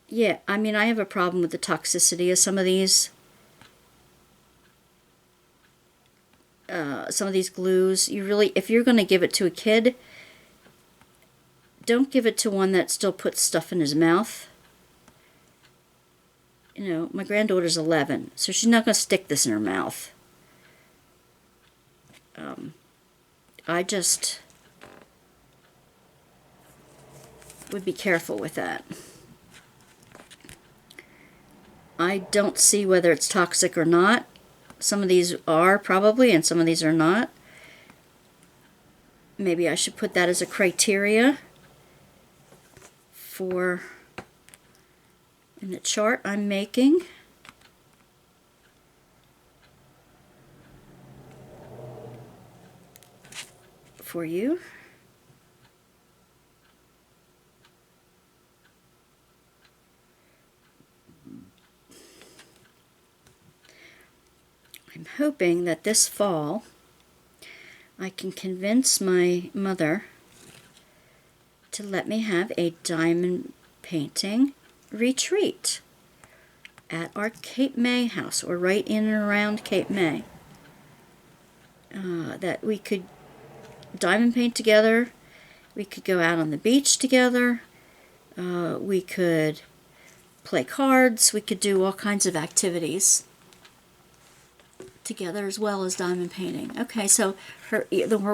Yeah, I mean, I have a problem with the toxicity of some of these. Some of these glues. You really, if you're going to give it to a kid, don't give it to one that still puts stuff in his mouth. You know, my granddaughter's 11, so she's not going to stick this in her mouth. I just would be careful with that. I don't see whether it's toxic or not. Some of these are probably, and some of these are not. Maybe I should put that as a criteria for in the chart I'm making. For you. I'm hoping that this fall I can convince my mother to let me have a diamond painting retreat at our Cape May house, or right in and around Cape May. That we could diamond paint together, we could go out on the beach together, we could play cards, we could do all kinds of activities together as well as diamond painting. Okay, so her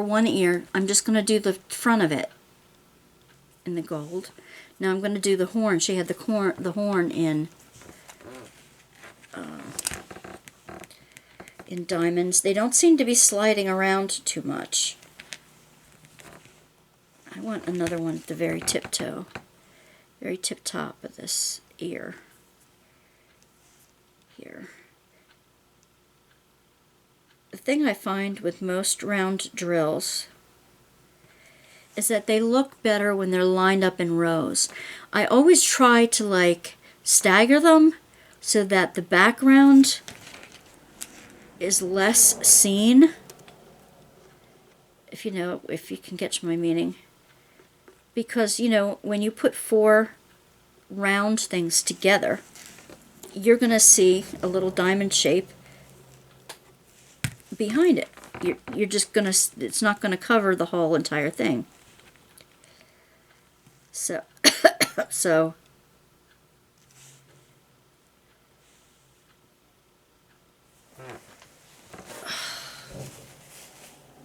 one ear, I'm just going to do the front of it in the gold. Now I'm going to do the horn. She had the horn in diamonds. They don't seem to be sliding around too much. I want another one at the very tip top of this ear here. The thing I find with most round drills is that they look better when they're lined up in rows. I always try to like stagger them so that the background is less seen. If you can catch my meaning. Because, you know, when you put 4 round things together, you're going to see a little diamond shape behind it. You're just going to, it's not going to cover the whole entire thing. So,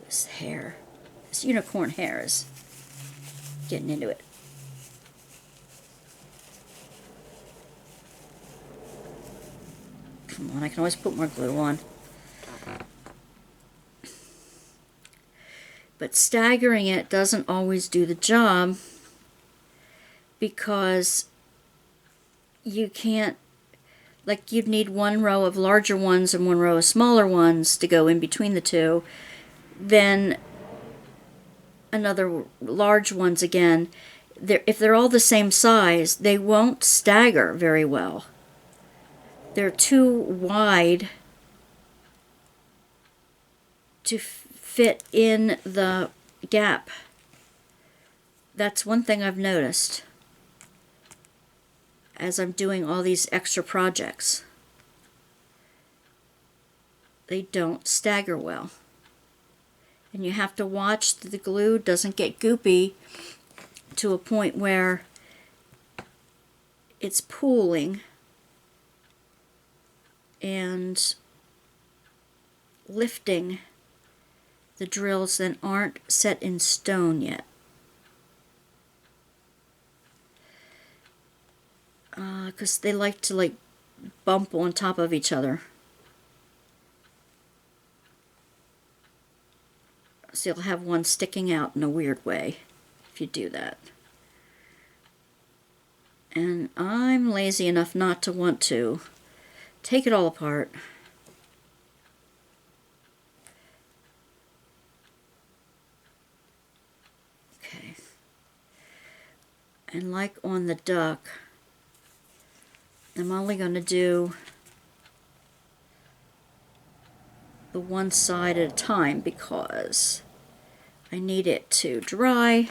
this hair, this unicorn hair is getting into it. Come on, I can always put more glue on. But staggering it doesn't always do the job, because you can't, like, you'd need one row of larger ones and one row of smaller ones to go in between the two, then another large ones again. If they're all the same size, they won't stagger very well. They're too wide to fit in the gap. That's one thing I've noticed as I'm doing all these extra projects. They don't stagger well. And you have to watch that the glue doesn't get goopy to a point where it's pooling and lifting the drills that aren't set in stone yet. Because they like to like bump on top of each other. So you'll have one sticking out in a weird way if you do that. And I'm lazy enough not to want to take it all apart. Okay. And like on the duck, I'm only going to do the one side at a time because I need it to dry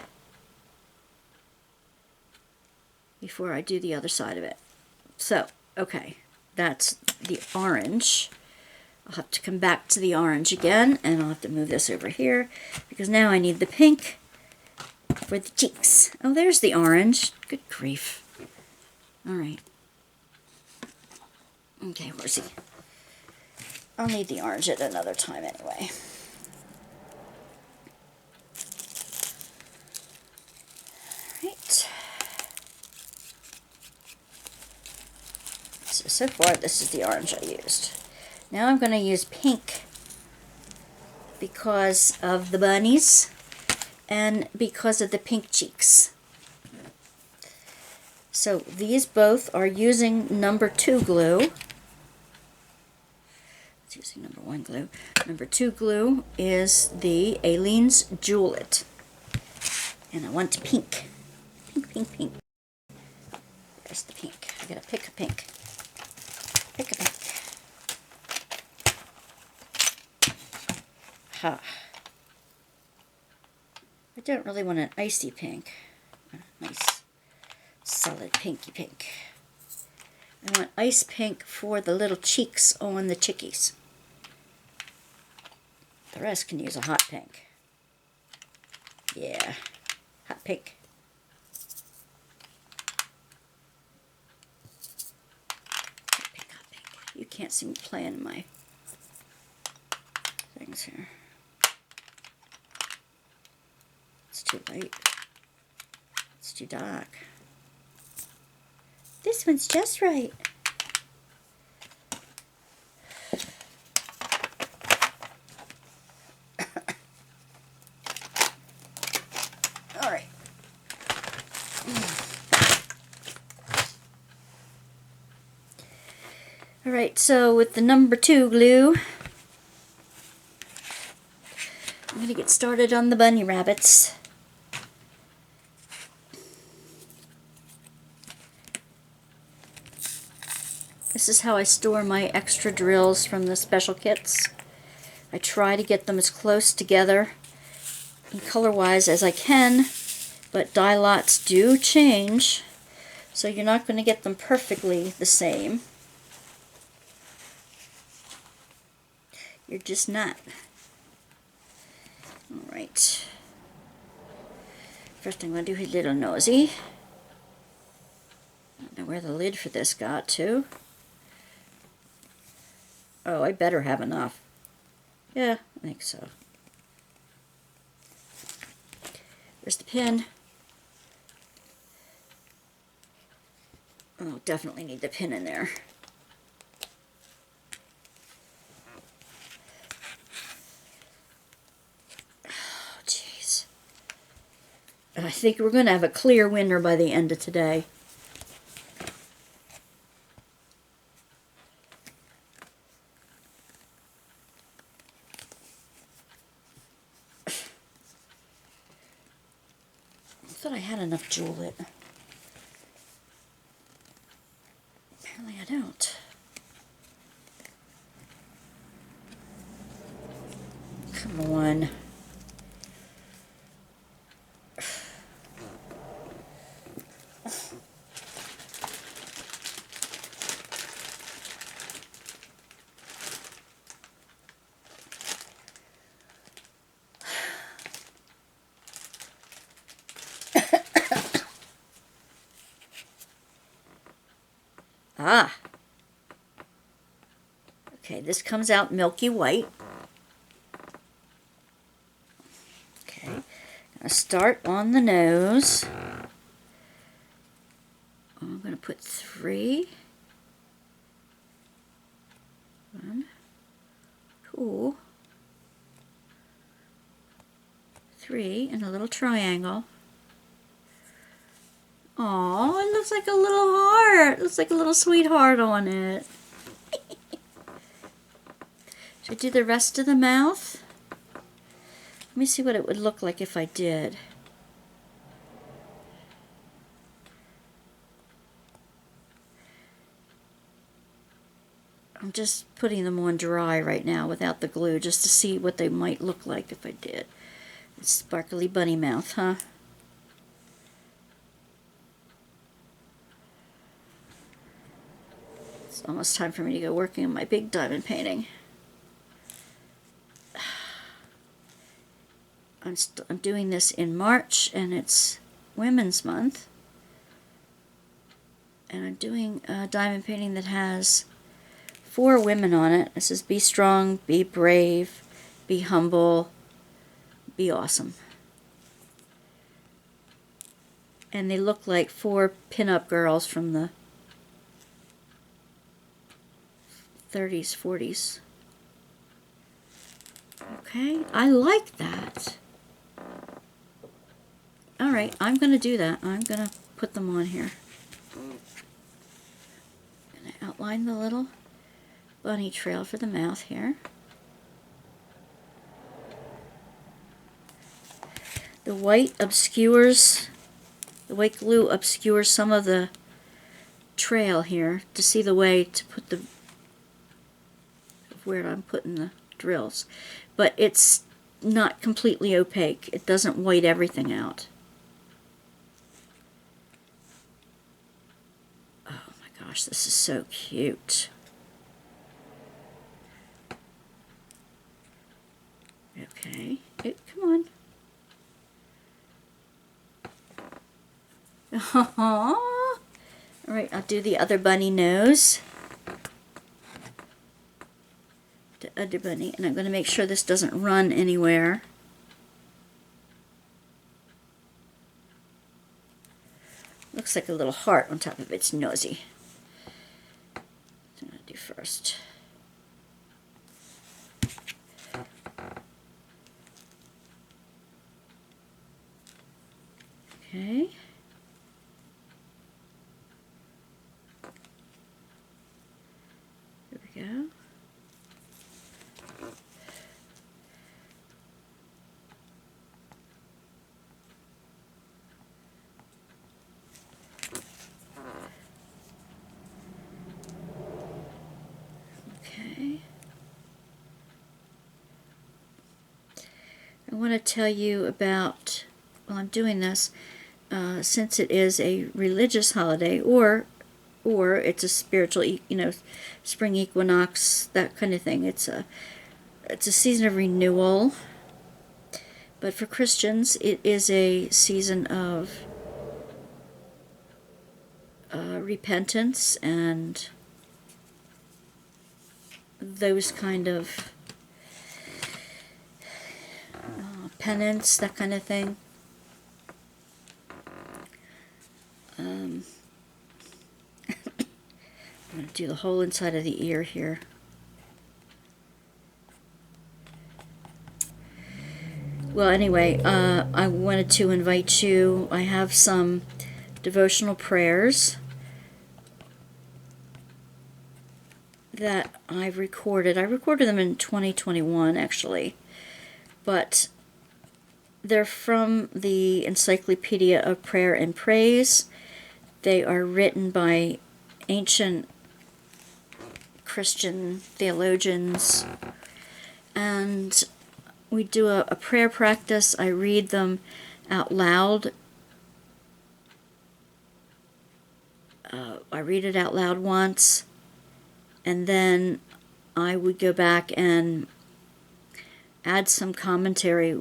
before I do the other side of it. So, okay, that's the orange. I'll have to come back to the orange again, and I'll have to move this over here because now I need the pink for the cheeks. Oh, there's the orange. Good grief. All right. Okay, where's he? I'll need the orange at another time anyway. All right. So far, this is the orange I used. Now I'm going to use pink because of the bunnies and because of the pink cheeks. So these both are using number 2 glue. It's using number 1 glue. Number 2 glue is the Aleene's Jewel It. And I want pink. Pink, pink, pink. There's the pink. I gotta pick a pink. Pick a pink. Ha. I don't really want an icy pink. A nice solid pinky pink. I want ice pink for the little cheeks on the chickies. The rest can use a hot pink. Yeah, hot pink. Hot pink, hot pink. You can't see me playing in my things here. It's too light. It's too dark. This one's just right. All right. All right, so with the number 2 glue, I'm going to get started on the bunny rabbits. This is how I store my extra drills from the special kits. I try to get them as close together and color-wise as I can, but die lots do change, so you're not going to get them perfectly the same. You're just not. Alright. First I'm going to do his little nosy. I don't know where the lid for this got to. Oh, I better have enough. Yeah, I think so. There's the pin. Oh, definitely need the pin in there. Oh, jeez. I think we're going to have a clear winner by the end of today. I thought I had enough Jewel It. Apparently I don't. Come on. Ah. Okay, this comes out milky white. Okay, I'm going to start on the nose. I'm going to put 3. 1, 2, 3 in a little triangle. Aw, it looks like a little heart. It looks like a little sweetheart on it. Should I do the rest of the mouth? Let me see what it would look like if I did. I'm just putting them on dry right now without the glue, just to see what they might look like if I did. It's sparkly bunny mouth, huh? It's almost time for me to go working on my big diamond painting. I'm doing this in March, and it's Women's Month. And I'm doing a diamond painting that has 4 women on it. It says, be strong, be brave, be humble, be awesome. And they look like 4 pinup girls from the 30s, 40s. Okay, I like that. Alright, I'm going to do that. I'm going to put them on here. I'm going to outline the little bunny trail for the mouth here. The white glue obscures some of the trail here to see the way to put the, where I'm putting the drills. But it's not completely opaque. It doesn't white everything out. Oh my gosh, this is so cute. Okay, come on. Aww. Alright, I'll do the other bunny nose. The other bunny, and I'm going to make sure this doesn't run anywhere. Looks like a little heart on top of its nosy. That's what I'm going to do first. Okay. There we go. Okay. I want to tell you about, while I'm doing this, since it is a religious holiday, or it's a spiritual, spring equinox, that kind of thing. It's a season of renewal. But for Christians, it is a season of repentance and those kind of penance, that kind of thing. I'm going to do the whole inside of the ear here. Well, anyway, I wanted to invite you. I have some devotional prayers that I've recorded. I recorded them in 2021, actually. But they're from the Encyclopedia of Prayer and Praise. They are written by ancient Christian theologians. And we do a prayer practice. I read them out loud. I read it out loud once, and then I would go back and add some commentary,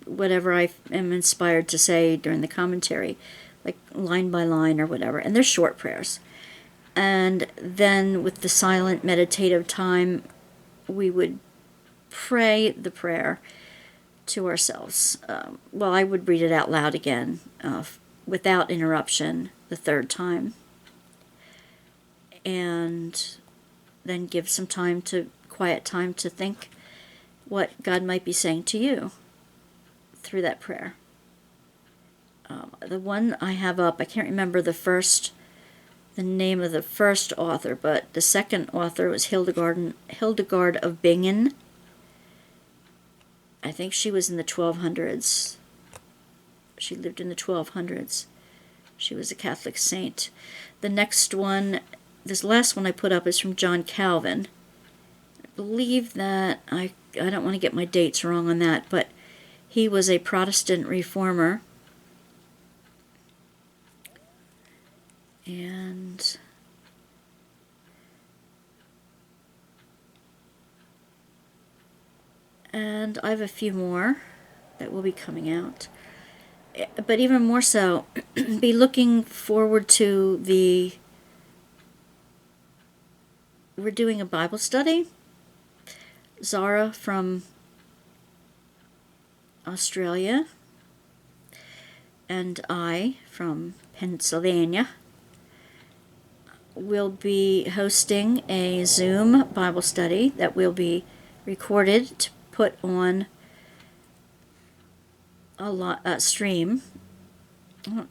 whatever I am inspired to say during the commentary, like line by line or whatever. And they're short prayers. And then with the silent meditative time, we would pray the prayer to ourselves. Well, I would read it out loud again without interruption the third time. And then give some quiet time to think what God might be saying to you through that prayer. The one I have up, I can't remember the name of the first author, but the second author was Hildegard of Bingen. I think she was in the 1200s. She lived in the 1200s. She was a Catholic saint. The next one, this last one I put up, is from John Calvin. believe that, I don't want to get my dates wrong on that, but he was a Protestant reformer. And I have a few more that will be coming out. But even more so, be looking forward to we're doing a Bible study. Zara from Australia and I from Pennsylvania will be hosting a Zoom Bible study that will be recorded to put on a stream.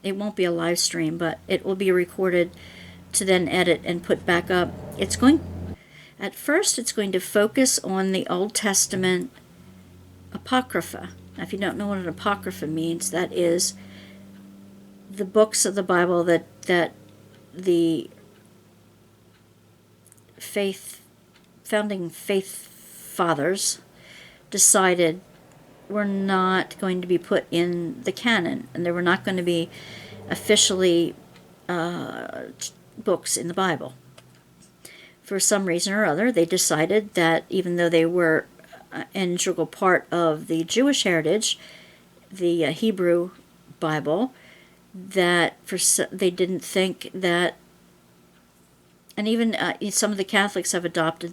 It won't be a live stream, but it will be recorded to then edit and put back up. At first it's going to focus on the Old Testament Apocrypha. Now, if you don't know what an Apocrypha means, that is the books of the Bible that the founding faith fathers decided were not going to be put in the canon, and they were not going to be officially books in the Bible. For some reason or other, they decided that even though they were an integral part of the Jewish heritage, the Hebrew Bible, that they didn't think that, and even some of the Catholics have adopted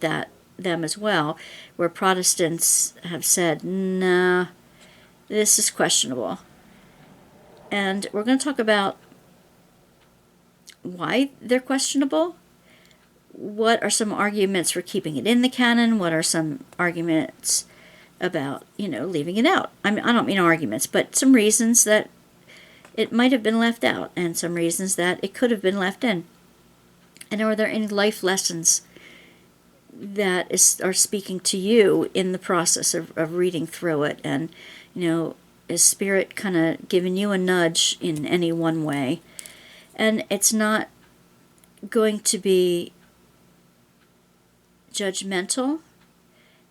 them as well, where Protestants have said, nah, this is questionable. And we're going to talk about why they're questionable. What are some arguments for keeping it in the canon? What are some arguments about, leaving it out? I don't mean arguments, but some reasons that it might have been left out, and some reasons that it could have been left in. And are there any life lessons that are speaking to you in the process of reading through it? And, is Spirit kind of giving you a nudge in any one way? And it's not going to be judgmental.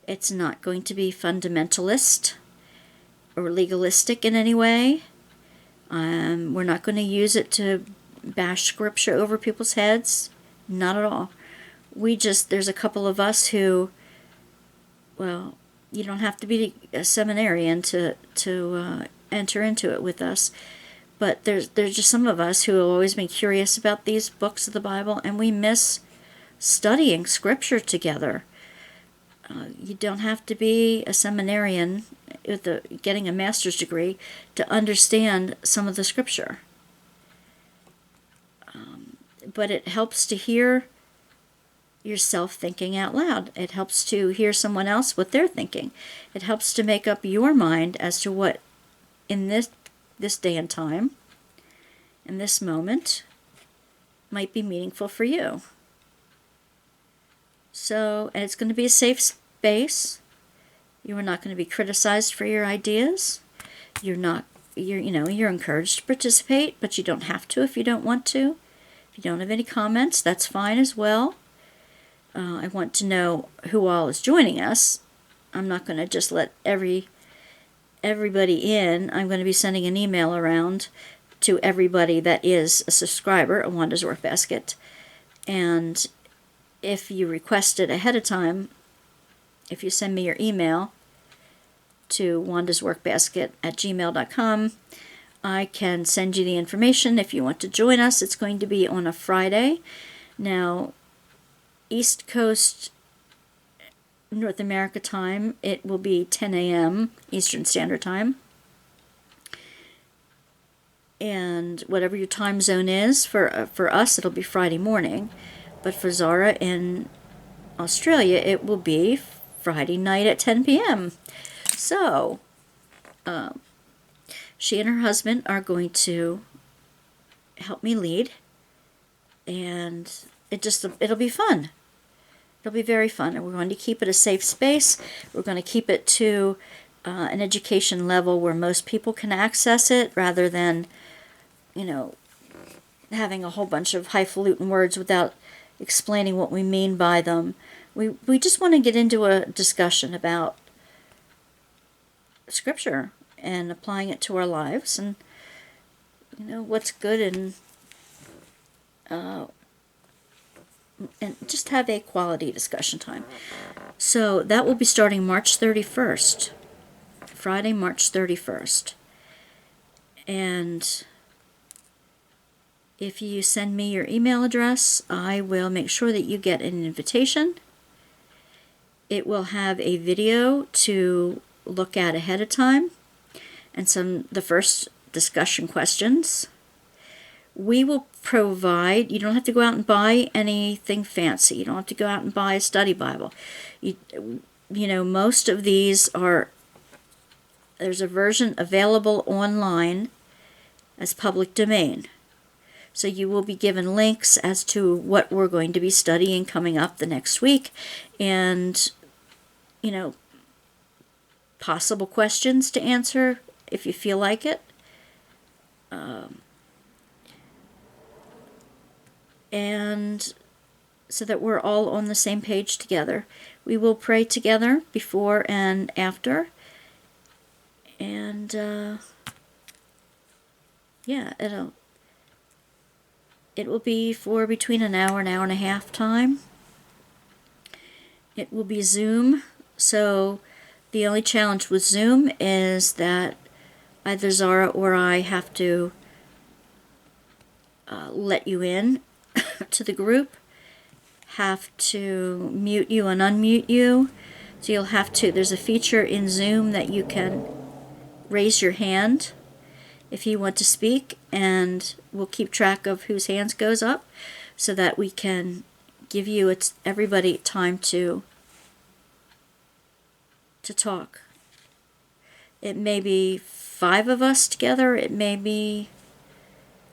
It's not going to be fundamentalist or legalistic in any way. We're not going to use it to bash scripture over people's heads. Not at all. There's a couple of us who, well, you don't have to be a seminarian to enter into it with us. But there's just some of us who have always been curious about these books of the Bible, and we miss studying scripture together. You don't have to be a seminarian with getting a master's degree to understand some of the scripture. But it helps to hear yourself thinking out loud. It helps to hear someone else what they're thinking. It helps to make up your mind as to what in this day and time, in this moment, might be meaningful for you. So, and it's going to be a safe space. You are not going to be criticized for your ideas. You're encouraged to participate, but you don't have to if you don't want to. If you don't have any comments, that's fine as well. I want to know who all is joining us. I'm not going to just let everybody in. I'm going to be sending an email around to everybody that is a subscriber of Wanda's Workbasket. And if you request it ahead of time, if you send me your email to wandasworkbasket@gmail.com, I can send you the information if you want to join us. It's going to be on a Friday. Now, East Coast North America time, it will be 10 a.m. Eastern Standard Time. And whatever your time zone is, for us, it'll be Friday morning. But for Zara in Australia, it will be Friday night at 10 p.m. So, she and her husband are going to help me lead. And it'll be fun. It'll be very fun. And we're going to keep it a safe space. We're going to keep it to an education level where most people can access it, rather than, having a whole bunch of highfalutin words without explaining what we mean by them. we just want to get into a discussion about Scripture and applying it to our lives, and what's good, and just have a quality discussion time. So that will be starting March 31st, Friday, March 31st. And if you send me your email address, I will make sure that you get an invitation. It will have a video to look at ahead of time and the first discussion questions. We will provide, you don't have to go out and buy anything fancy. You don't have to go out and buy a study Bible. Most of these there's a version available online as public domain. So you will be given links as to what we're going to be studying coming up the next week, and, possible questions to answer if you feel like it. And so that we're all on the same page together. We will pray together before and after. And, it will be for between an hour and a half time. It will be Zoom. So the only challenge with Zoom is that either Zara or I have to let you in to the group, have to mute you and unmute you. So you'll have to, there's a feature in Zoom that you can raise your hand if you want to speak, and we'll keep track of whose hands goes up so that we can give you everybody time to talk. It may be 5 of us together, it may be,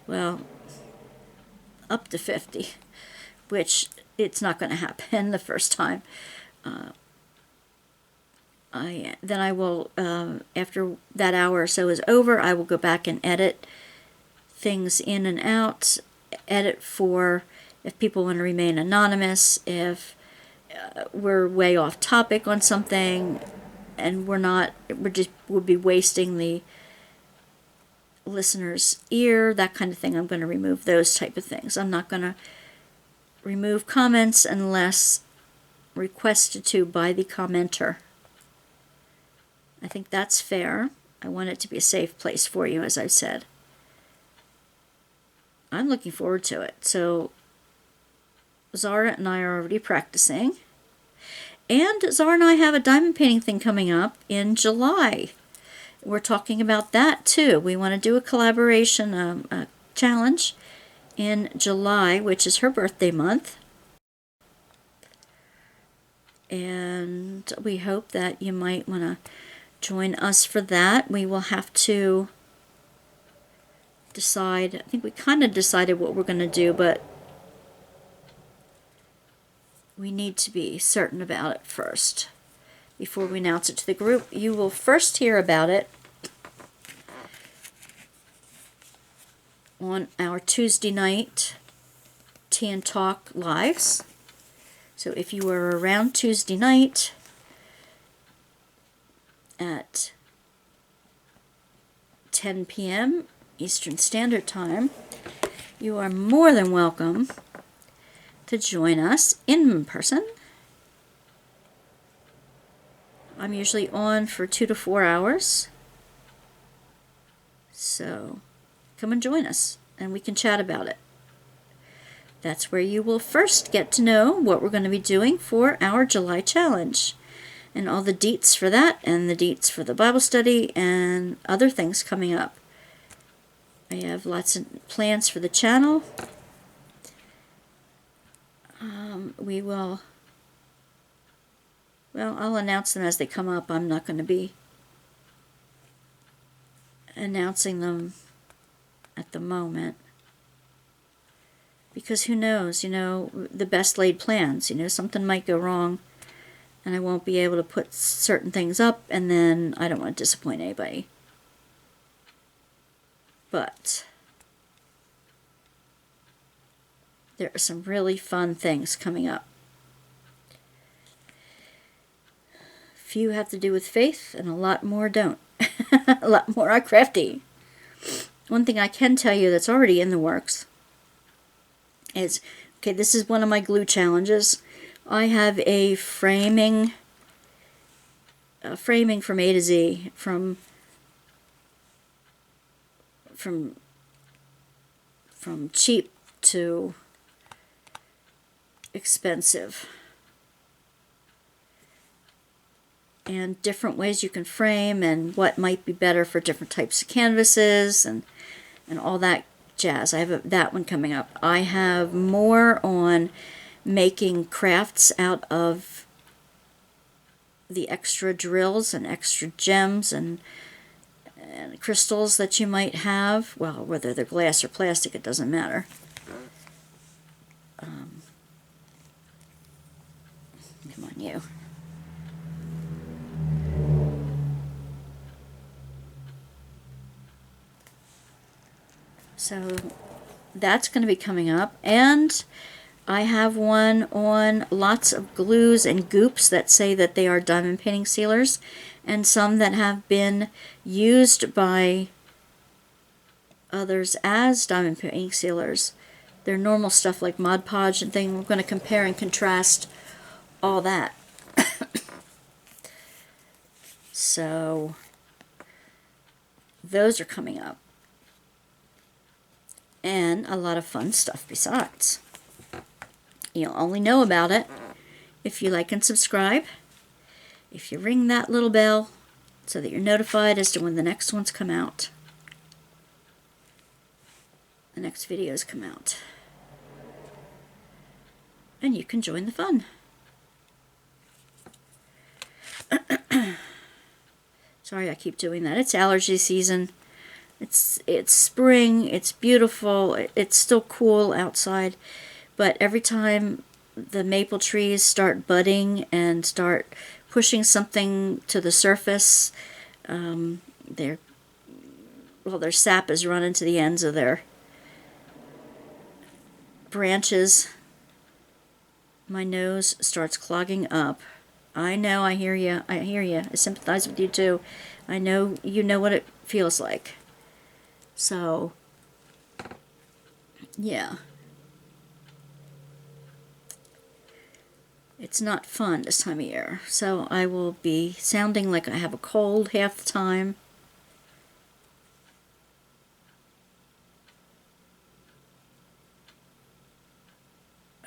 up to 50, which it's not going to happen the first time. Then I will, after that hour or so is over, I will go back and edit things in and out, edit for if people want to remain anonymous, if we're way off topic on something, and we'll be wasting the listener's ear, that kind of thing. I'm going to remove those type of things. I'm not going to remove comments unless requested to by the commenter. I think that's fair. I want it to be a safe place for you, as I've said. I'm looking forward to it. So Zara and I are already practicing. And Zara and I have a diamond painting thing coming up in July. We're talking about that too. We want to do a collaboration a challenge in July, which is her birthday month. And we hope that you might want to join us for that. We will have to decide. I think we kind of decided what we're going to do, but we need to be certain about it first before we announce it to the group. You will first hear about it on our Tuesday night Tea and Talk lives. So if you were around Tuesday night at 10 p.m. Eastern Standard Time, you are more than welcome to join us in person. I'm usually on for 2 to 4 hours. So come and join us and we can chat about it. That's where you will first get to know what we're going to be doing for our July challenge and all the deets for that and the deets for the Bible study and other things coming up. I have lots of plans for the channel. We will, I'll announce them as they come up. I'm not going to be announcing them at the moment. Because who knows, the best laid plans, something might go wrong and I won't be able to put certain things up, and then I don't want to disappoint anybody. But there are some really fun things coming up. few have to do with faith and a lot more don't. A lot more are crafty. One thing I can tell you that's already in the works is, okay, this is one of my glue challenges. I have a framing from A to Z, from cheap to expensive, and different ways you can frame and what might be better for different types of canvases and all that jazz. I have that one coming up. I have more on making crafts out of the extra drills and extra gems and crystals that you might have. Well, whether they're glass or plastic, it doesn't matter. Come on, you. So that's going to be coming up, and I have one on lots of glues and goops that say that they are diamond painting sealers, and some that have been used by others as diamond painting sealers. They're normal stuff like Mod Podge and thing. We're going to compare and contrast all that. So those are coming up. And a lot of fun stuff besides. You'll only know about it if you like and subscribe, if you ring that little bell so that you're notified as to when the next ones come out. The next videos come out. And you can join the fun. Sorry I keep doing that. It's allergy season. It's spring. It's beautiful. It's still cool outside. But every time the maple trees start budding and start pushing something to the surface, their sap is running to the ends of their branches. My nose starts clogging up. I know, I hear you. I hear you. I sympathize with you too. I know you know what it feels like. So, yeah. It's not fun this time of year. So I will be sounding like I have a cold half the time.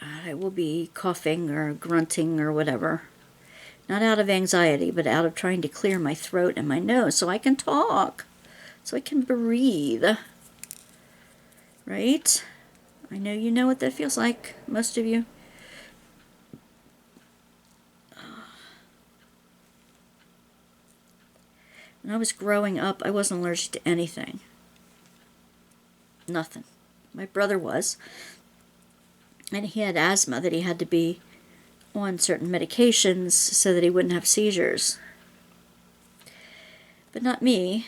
I will be coughing or grunting or whatever. Not out of anxiety, but out of trying to clear my throat and my nose so I can talk, so I can breathe. Right? I know you know what that feels like, most of you. When I was growing up, I wasn't allergic to anything. Nothing. My brother was. And he had asthma that he had to be on certain medications so that he wouldn't have seizures. But not me.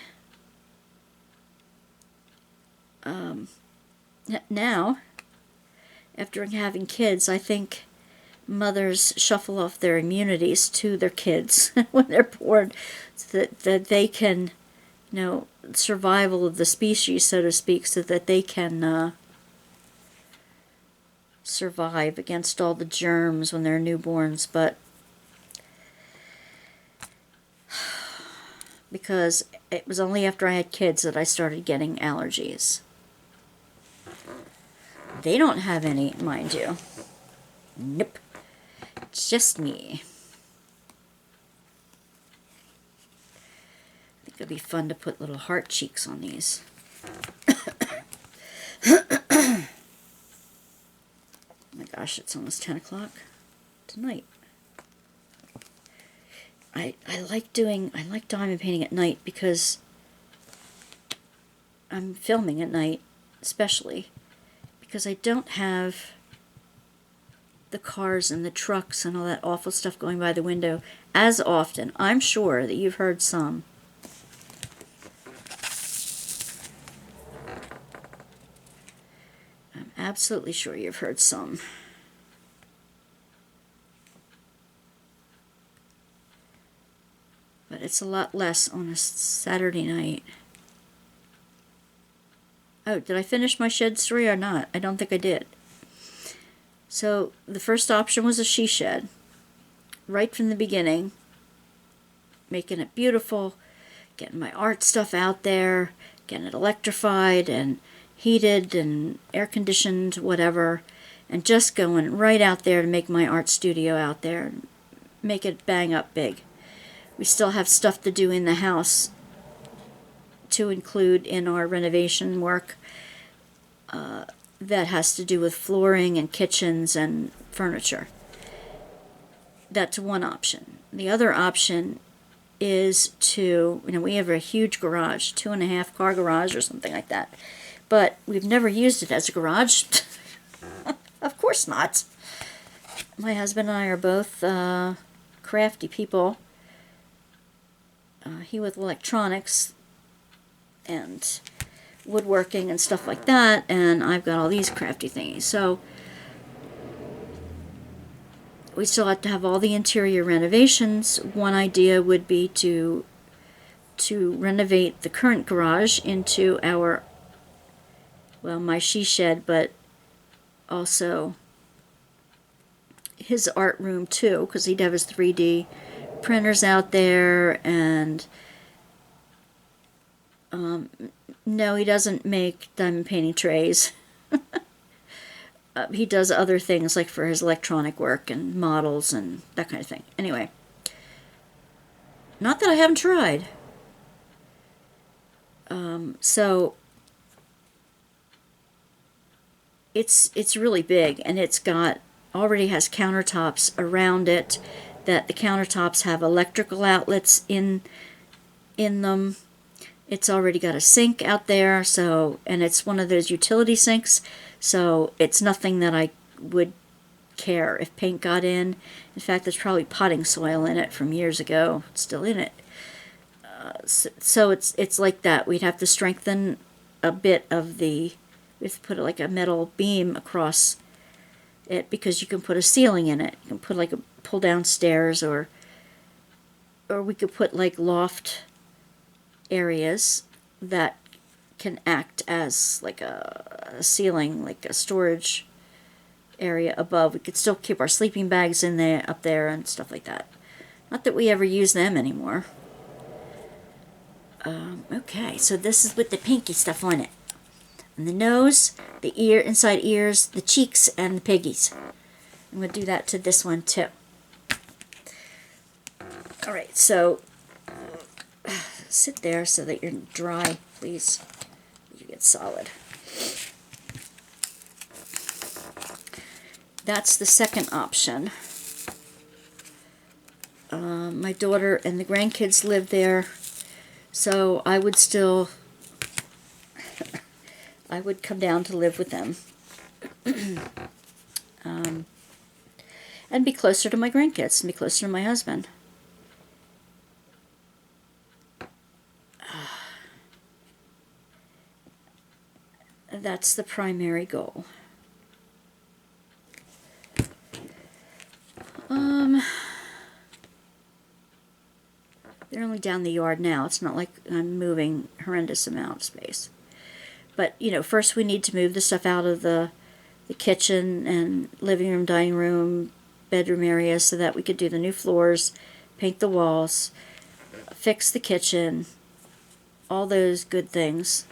Now, after having kids, I think mothers shuffle off their immunities to their kids when they're born so that they can, survival of the species, so to speak, so that they can survive against all the germs when they're newborns. But because it was only after I had kids that I started getting allergies. They don't have any, mind you. Nope. It's just me. I think it'd be fun to put little heart cheeks on these. Oh my gosh, it's almost 10 o'clock tonight. I like diamond painting at night because I'm filming at night, especially because I don't have the cars and the trucks and all that awful stuff going by the window as often. I'm sure that you've heard some. I'm absolutely sure you've heard some. but it's a lot less on a Saturday night. Oh, did I finish my shed story or not? I don't think I did. So the first option was a she shed. Right from the beginning, making it beautiful, getting my art stuff out there, getting it electrified and heated and air conditioned, whatever, and just going right out there to make my art studio out there and make it bang up big. We still have stuff to do in the house to include in our renovation work that has to do with flooring and kitchens and furniture. That's one option. The other option is to, we have a huge garage, 2.5 car garage or something like that, but we've never used it as a garage. Of course not. My husband and I are both crafty people. He with electronics and woodworking and stuff like that, and I've got all these crafty things. So we still have to have all the interior renovations. One idea would be to renovate the current garage into our, my she shed, but also his art room too, because he'd have his 3D printers out there. And no, he doesn't make diamond painting trays. He does other things like for his electronic work and models and that kind of thing. Anyway, not that I haven't tried. So it's really big, and it's already has countertops around it, that the countertops have electrical outlets in them. It's already got a sink out there, and it's one of those utility sinks, so it's nothing that I would care if paint got in. In fact, there's probably potting soil in it from years ago. It's still in it. So it's like that. We'd have to strengthen a bit of we have to put like a metal beam across it, because you can put a ceiling in it. You can put like a pull down stairs, or we could put like loft areas that can act as like a ceiling, like a storage area above. We could still keep our sleeping bags in there, up there, and stuff like that. Not that we ever use them anymore. Okay, so this is with the pinky stuff on it. And the nose, the ear, inside ears, the cheeks, and the piggies. I'm going to do that to this one too. Alright, so sit there so that you're dry, please. You get solid. That's the second option. My daughter and the grandkids live there, so I would come down to live with them. And be closer to my grandkids, and be closer to my husband. That's the primary goal. They're only down the yard now. It's not like I'm moving a horrendous amount of space. But, first we need to move the stuff out of the kitchen and living room, dining room, bedroom area, so that we could do the new floors, paint the walls, fix the kitchen, all those good things.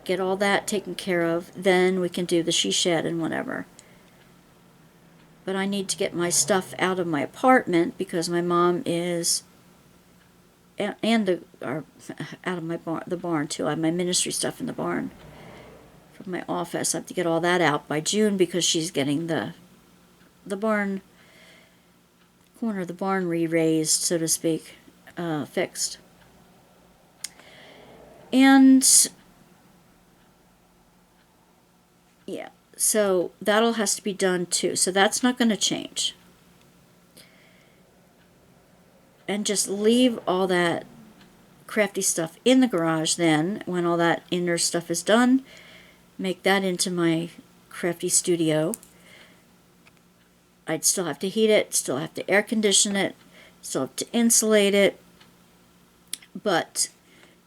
Get all that taken care of, then we can do the she shed and whatever. But I need to get my stuff out of my apartment, because my mom is, out of the barn too. I have my ministry stuff in the barn from my office. I have to get all that out by June, because she's getting the barn, corner of the barn re-raised, so to speak, fixed. And yeah, so that all has to be done too. So that's not going to change. And just leave all that crafty stuff in the garage then, when all that inner stuff is done. Make that into my crafty studio. I'd still have to heat it, still have to air condition it, still have to insulate it, but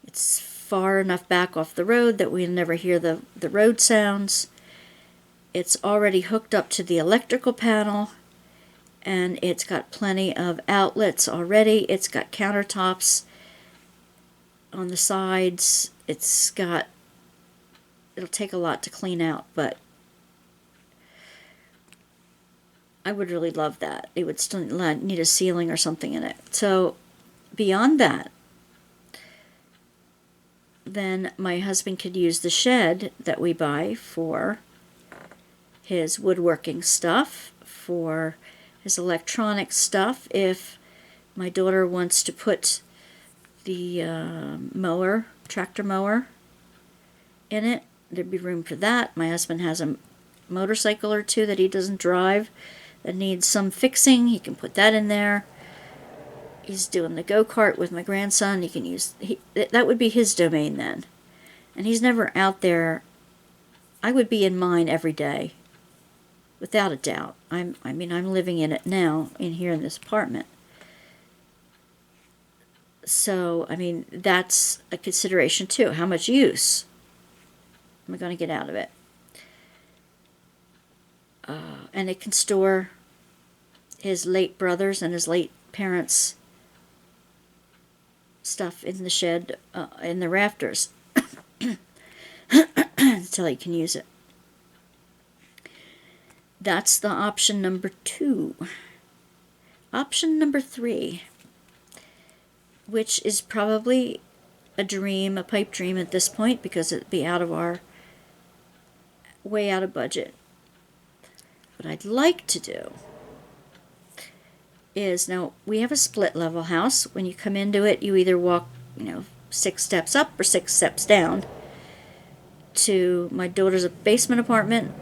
it's far enough back off the road that we never hear the road sounds. It's already hooked up to the electrical panel, and it's got plenty of outlets already. It's got countertops on the sides. It'll take a lot to clean out, but I would really love that. It would still need a ceiling or something in it. So beyond that, then my husband could use the shed that we buy for his woodworking stuff, for his electronic stuff. If my daughter wants to put the tractor mower in it, there'd be room for that. My husband has a motorcycle or two that he doesn't drive that needs some fixing. He can put that in there. He's doing the go-kart with my grandson. That would be his domain then. And he's never out there. I would be in mine every day, without a doubt. I'm living in it now, here in this apartment. So, that's a consideration too. How much use am I going to get out of it? And it can store his late brother's and his late parents' stuff in the shed, in the rafters, until he can use it. That's the option number 2. Option number 3, which is probably a pipe dream at this point, because it'd be way out of budget. What I'd like to do is, now we have a split level house. When you come into it, you either walk 6 steps up or 6 steps down to my daughter's basement apartment,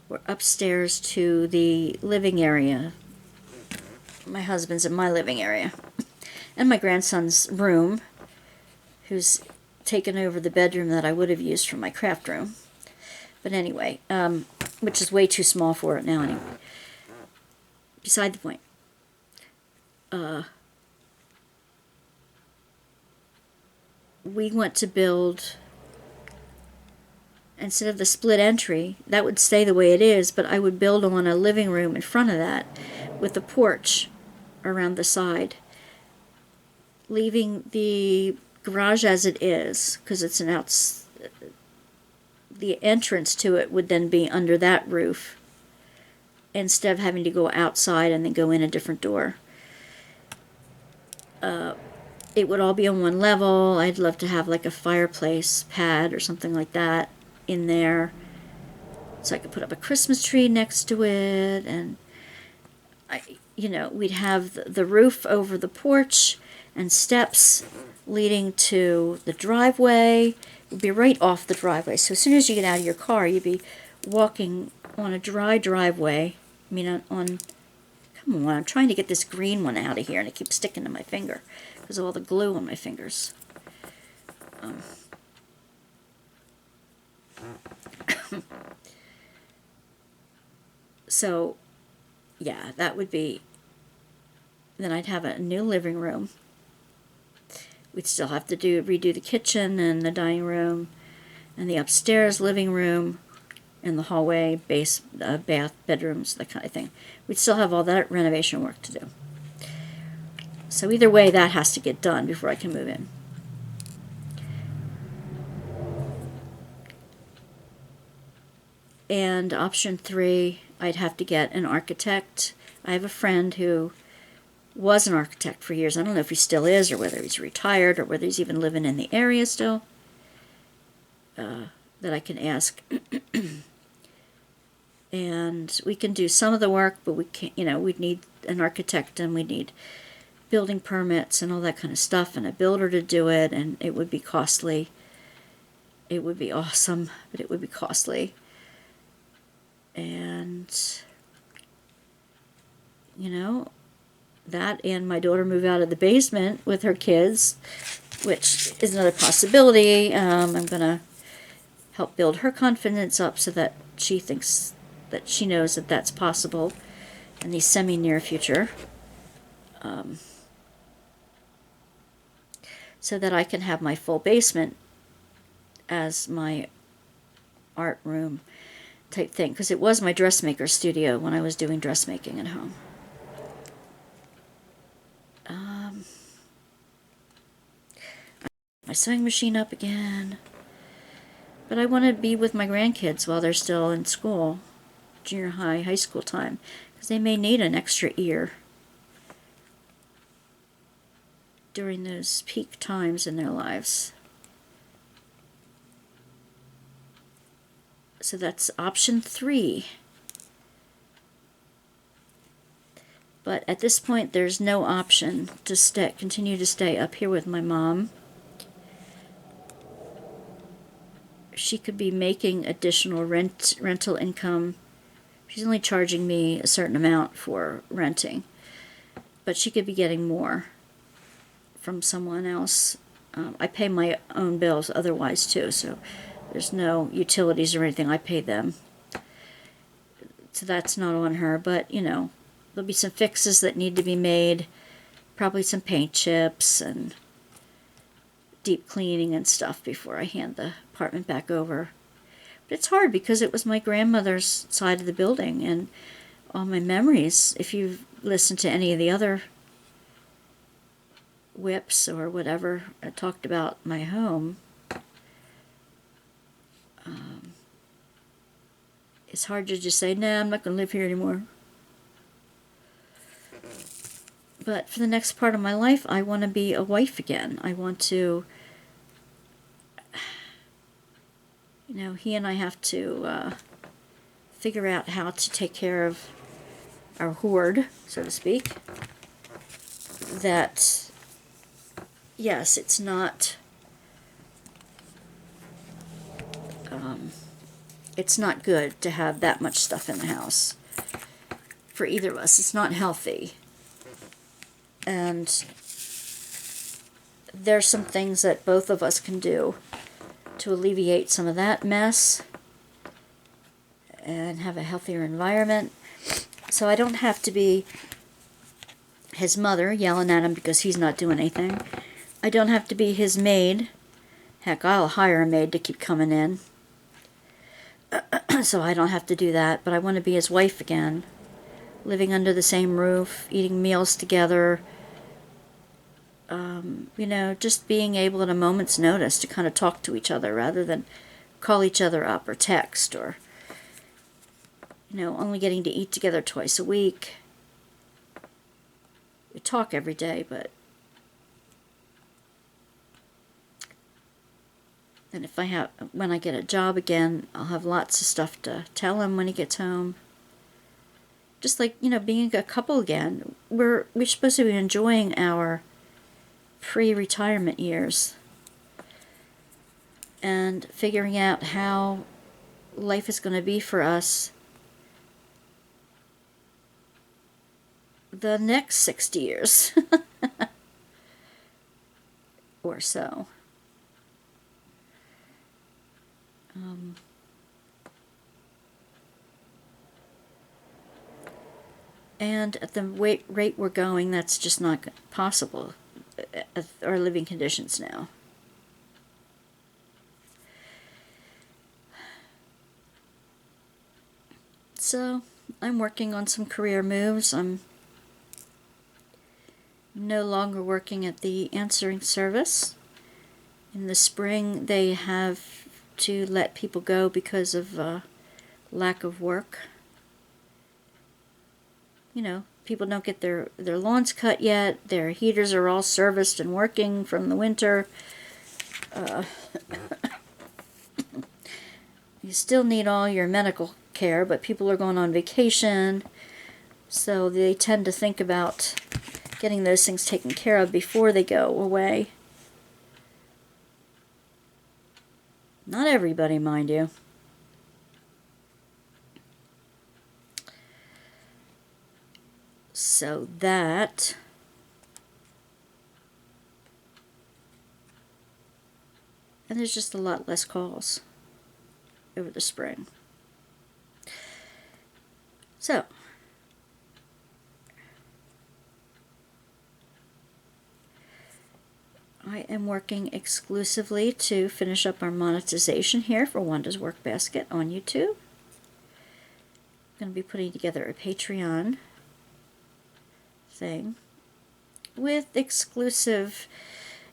or upstairs to the living area. My husband's in my living area, and my grandson's room, who's taken over the bedroom that I would have used for my craft room. But anyway, which is way too small for it now anyway. Beside the point. We want to build, instead of the split entry, that would stay the way it is, but I would build on a living room in front of that with a porch around the side, leaving the garage as it is, because it's the entrance to it would then be under that roof, instead of having to go outside and then go in a different door. It would all be on one level. I'd love to have like a fireplace pad or something like that in there, so I could put up a Christmas tree next to it, and we'd have the roof over the porch and steps leading to the driveway. It would be right off the driveway, so as soon as you get out of your car, you'd be walking on a dry driveway. Come on, I'm trying to get this green one out of here, and it keeps sticking to my finger because of all the glue on my fingers. So, yeah, that would be, then I'd have a new living room. We'd still have to redo the kitchen and the dining room and the upstairs living room and the hallway, bath, bedrooms, that kind of thing. We'd still have all that renovation work to do. So either way, that has to get done before I can move in. And option 3, I'd have to get an architect. I have a friend who was an architect for years. I don't know if he still is, or whether he's retired, or whether he's even living in the area still, that I can ask. And we can do some of the work, but we can't, we'd need an architect, and we'd need building permits and all that kind of stuff, and a builder to do it, and it would be costly. It would be awesome, but it would be costly. And, that, and my daughter move out of the basement with her kids, which is another possibility. I'm going to help build her confidence up so that she thinks that she knows that that's possible in the semi-near future. So that I can have my full basement as my art room type thing, because it was my dressmaker studio when I was doing dressmaking at home. My sewing machine up again. But I want to be with my grandkids while they're still in school, junior high, high school time, because they may need an extra ear during those peak times in their lives. So that's option 3. But at this point, there's no option to continue to stay up here with my mom. She could be making additional rental income. She's only charging me a certain amount for renting, but she could be getting more from someone else. I pay my own bills otherwise too, so there's no utilities or anything. I pay them, so that's not on her. But there'll be some fixes that need to be made, probably some paint chips and deep cleaning and stuff before I hand the apartment back over. But it's hard because it was my grandmother's side of the building, and all my memories, if you've listened to any of the other whips or whatever I talked about my home, it's hard to just say, nah, I'm not going to live here anymore. But for the next part of my life, I want to be a wife again. I want to, he and I have to figure out how to take care of our hoard, so to speak. That, yes, it's not, it's not good to have that much stuff in the house for either of us. It's not healthy. And there's some things that both of us can do to alleviate some of that mess and have a healthier environment. So I don't have to be his mother yelling at him because he's not doing anything. I don't have to be his maid. Heck, I'll hire a maid to keep coming in. So I don't have to do that. But I want to be his wife again. Living under the same roof, eating meals together. Just being able at a moment's notice to kind of talk to each other rather than call each other up or text, or only getting to eat together twice a week. We talk every day, but then when I get a job again, I'll have lots of stuff to tell him when he gets home. Just like, being a couple again. We're supposed to be enjoying our pre-retirement years and figuring out how life is going to be for us the next 60 years or so. And at the rate we're going, that's just not possible. Our living conditions now. So I'm working on some career moves. I'm no longer working at the answering service. In the spring, they have to let people go because of lack of work. People don't get their lawns cut yet. Their heaters are all serviced and working from the winter. You still need all your medical care, but people are going on vacation. So they tend to think about getting those things taken care of before they go away. Not everybody, mind you. So that and there's just a lot less calls. over the spring. So, I am working exclusively to finish up our monetization here for Wanda's Workbasket on YouTube. I'm going to be putting together a Patreon thing with exclusive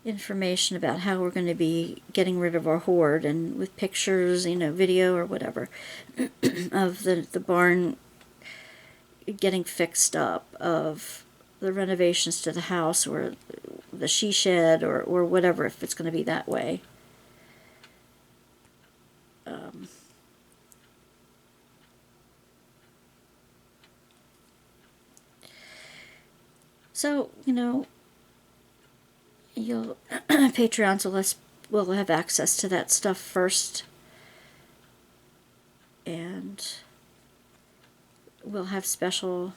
information about how we're going to be getting rid of our hoard, and with pictures, video or whatever of the barn getting fixed up, of the renovations to the house, or the she shed, or whatever, if it's going to be that way. So, you'll Patreons will have access to that stuff first, and we'll have special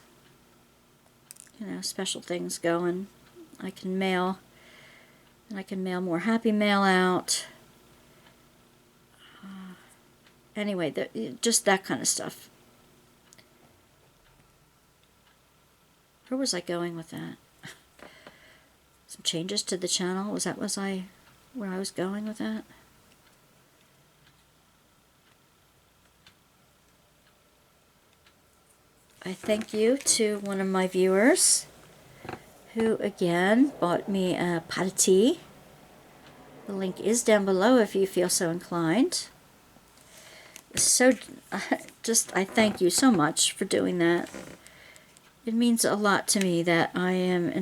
things going. I can mail more Happy Mail out. Anyway, just that kind of stuff. Where was I going with that? Some changes to the channel? Where I was going with that? I thank you to one of my viewers who again bought me a pot of tea. The link is down below if you feel so inclined. So I thank you so much for doing that. It means a lot to me that I am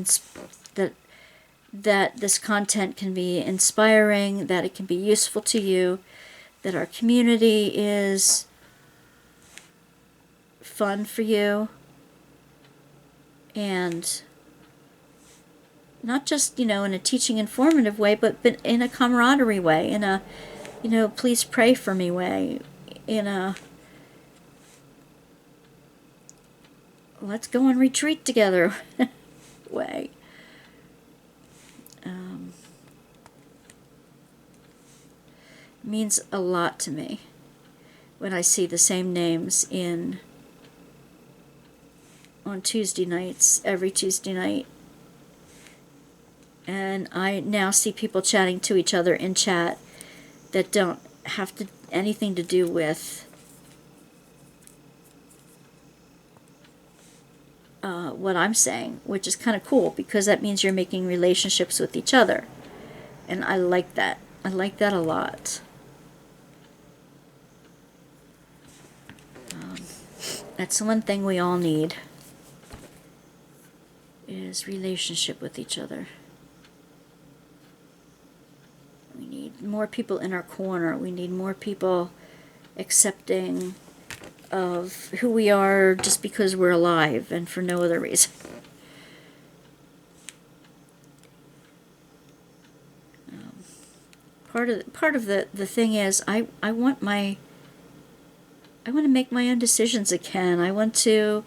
that this content can be inspiring, that it can be useful to you, that our community is fun for you, and not just, in a teaching, informative way, but in a camaraderie way, in a, please pray for me way, in a let's go and retreat together way. Means a lot to me when I see the same names on Tuesday nights, every Tuesday night. And I now see people chatting to each other in chat that don't have anything to do with what I'm saying, which is kind of cool, because that means you're making relationships with each other. And I like that. I like that a lot. That's one thing we all need, is relationship with each other. We need more people in our corner. We need more people accepting of who we are just because we're alive and for no other reason. Part of the thing is I want to make my own decisions again. I want to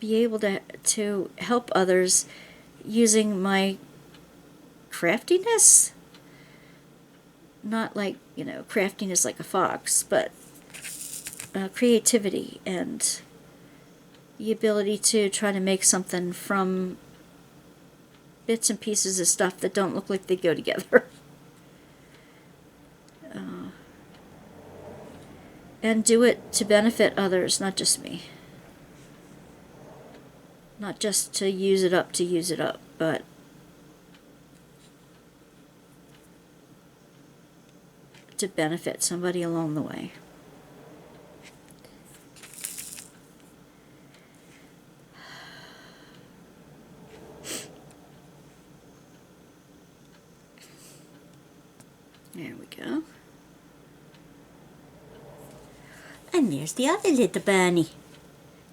be able to help others using my craftiness. Not like, craftiness like a fox, but creativity and the ability to try to make something from bits and pieces of stuff that don't look like they go together. And do it to benefit others, not just me. Not just to use it up, but to benefit somebody along the way. There we go. And there's the other little bunny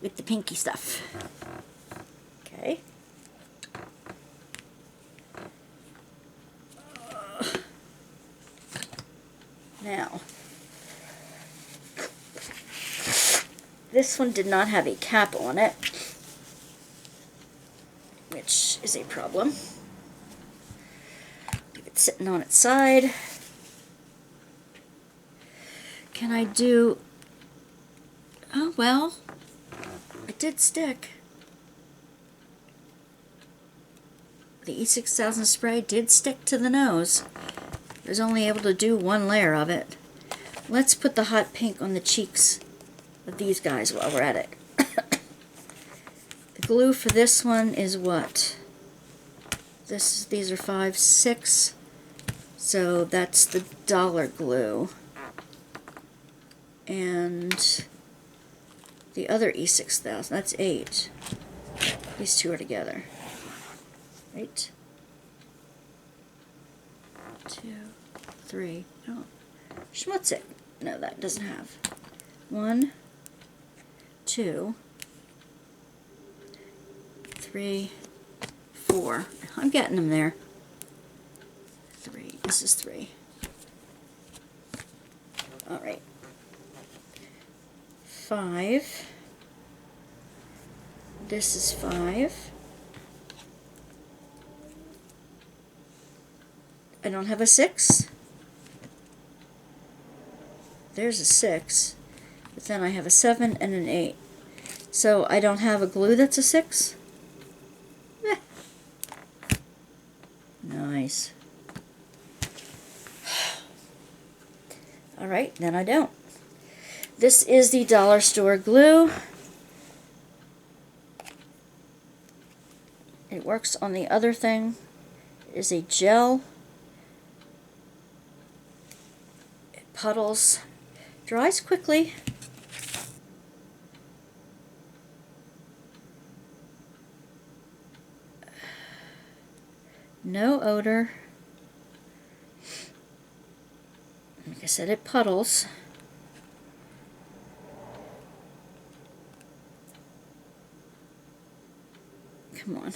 with the pinky stuff. Okay. Now, this one did not have a cap on it, which is a problem. Give it sitting on its side. Can I do... Oh, well, it did stick. The E6000 spray did stick to the nose. I was only able to do one layer of it. Let's put the hot pink on the cheeks of these guys while we're at it. The glue for this one is what? These are 5, 6. So that's the dollar glue. And the other E6000, that's 8. These two are together. Right? 2, 3. Oh, schmutz. No, that doesn't have. 1, 2, 3, 4. I'm getting them there. 3. This is 3. All right. 5. This is 5. I don't have a 6. There's a 6. But then I have a 7 and an 8. So I don't have a glue that's a 6? Eh. Nice. Alright, then I don't. This is the dollar store glue. It works on the other thing. It is a gel. It puddles. Dries quickly. No odor. Like I said, it puddles. Come on.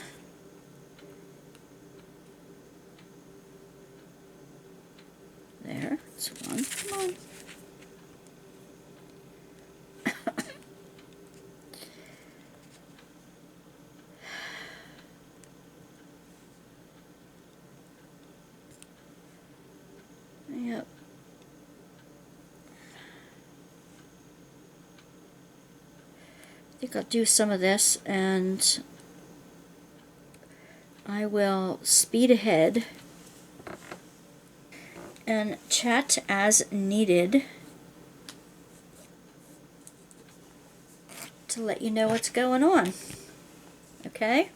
There, that's one. Come on. Yep. I think I'll do some of this and I will speed ahead and chat as needed to let you know what's going on. Okay?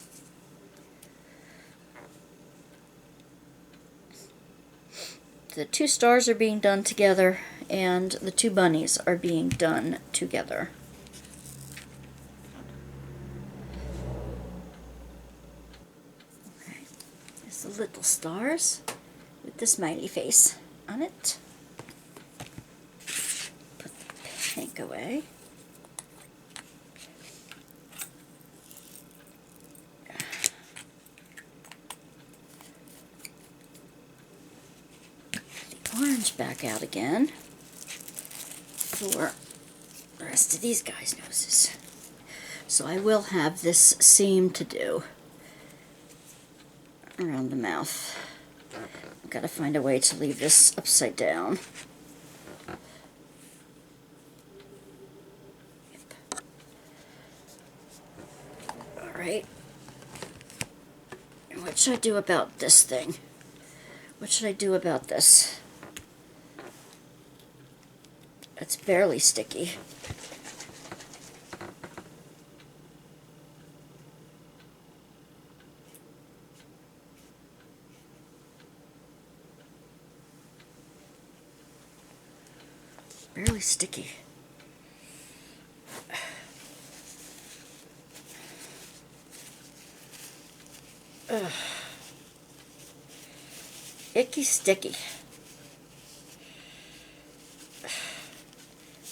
The 2 stars are being done together and the 2 bunnies are being done together. Okay, there's the little stars with the smiley face on it. Put the pink away. Orange back out again for the rest of these guys' noses. So I will have this seam to do around the mouth. I've got to find a way to leave this upside down. Yep. Alright. What should I do about this thing? What should I do about this? It's barely sticky. Barely sticky. Ugh. Icky sticky.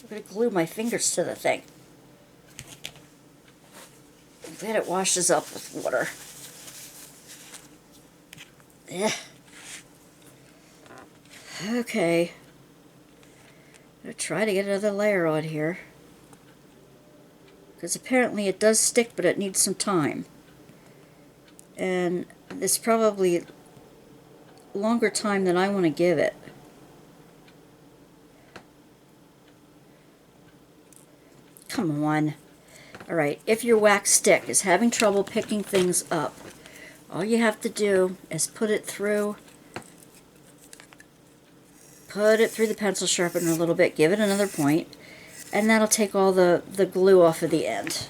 I'm going to glue my fingers to the thing. Then it washes up with water. Yeah. Okay. I'm going to try to get another layer on here. Because apparently it does stick, but it needs some time. And this probably longer time than I want to give it. Come on. Alright, if your wax stick is having trouble picking things up, all you have to do is put it through the pencil sharpener a little bit, give it another point, and that'll take all the glue off of the end.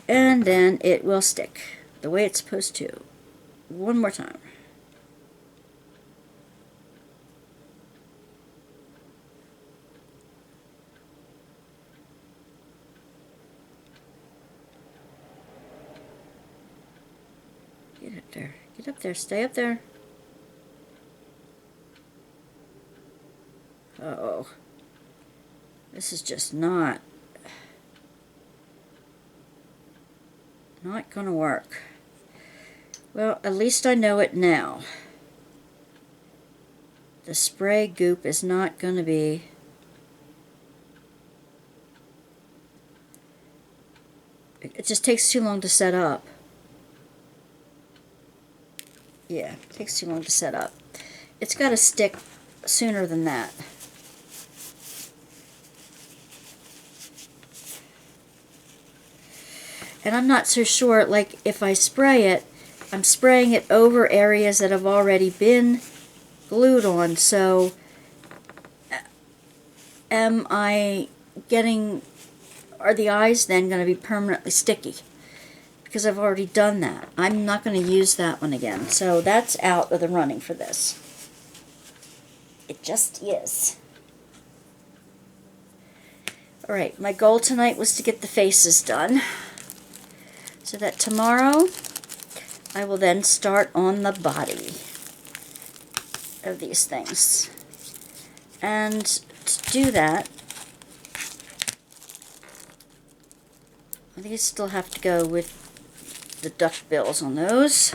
And then it will stick the way it's supposed to. One more time. Get up there. Get up there. Stay up there. Uh-oh. This is just not going to work. Well, at least I know it now. The spray goop is not going to be... It just takes too long to set up. Yeah, it takes too long to set up. It's got to stick sooner than that. And I'm not so sure, like, if I spray it, I'm spraying it over areas that have already been glued on, so am I getting, are the eyes then going to be permanently sticky? Because I've already done that. I'm not going to use that one again, so that's out of the running for this. It just is. Alright, my goal tonight was to get the faces done, so that tomorrow I will then start on the body of these things. And to do that, these still have to go with the duck bills on those.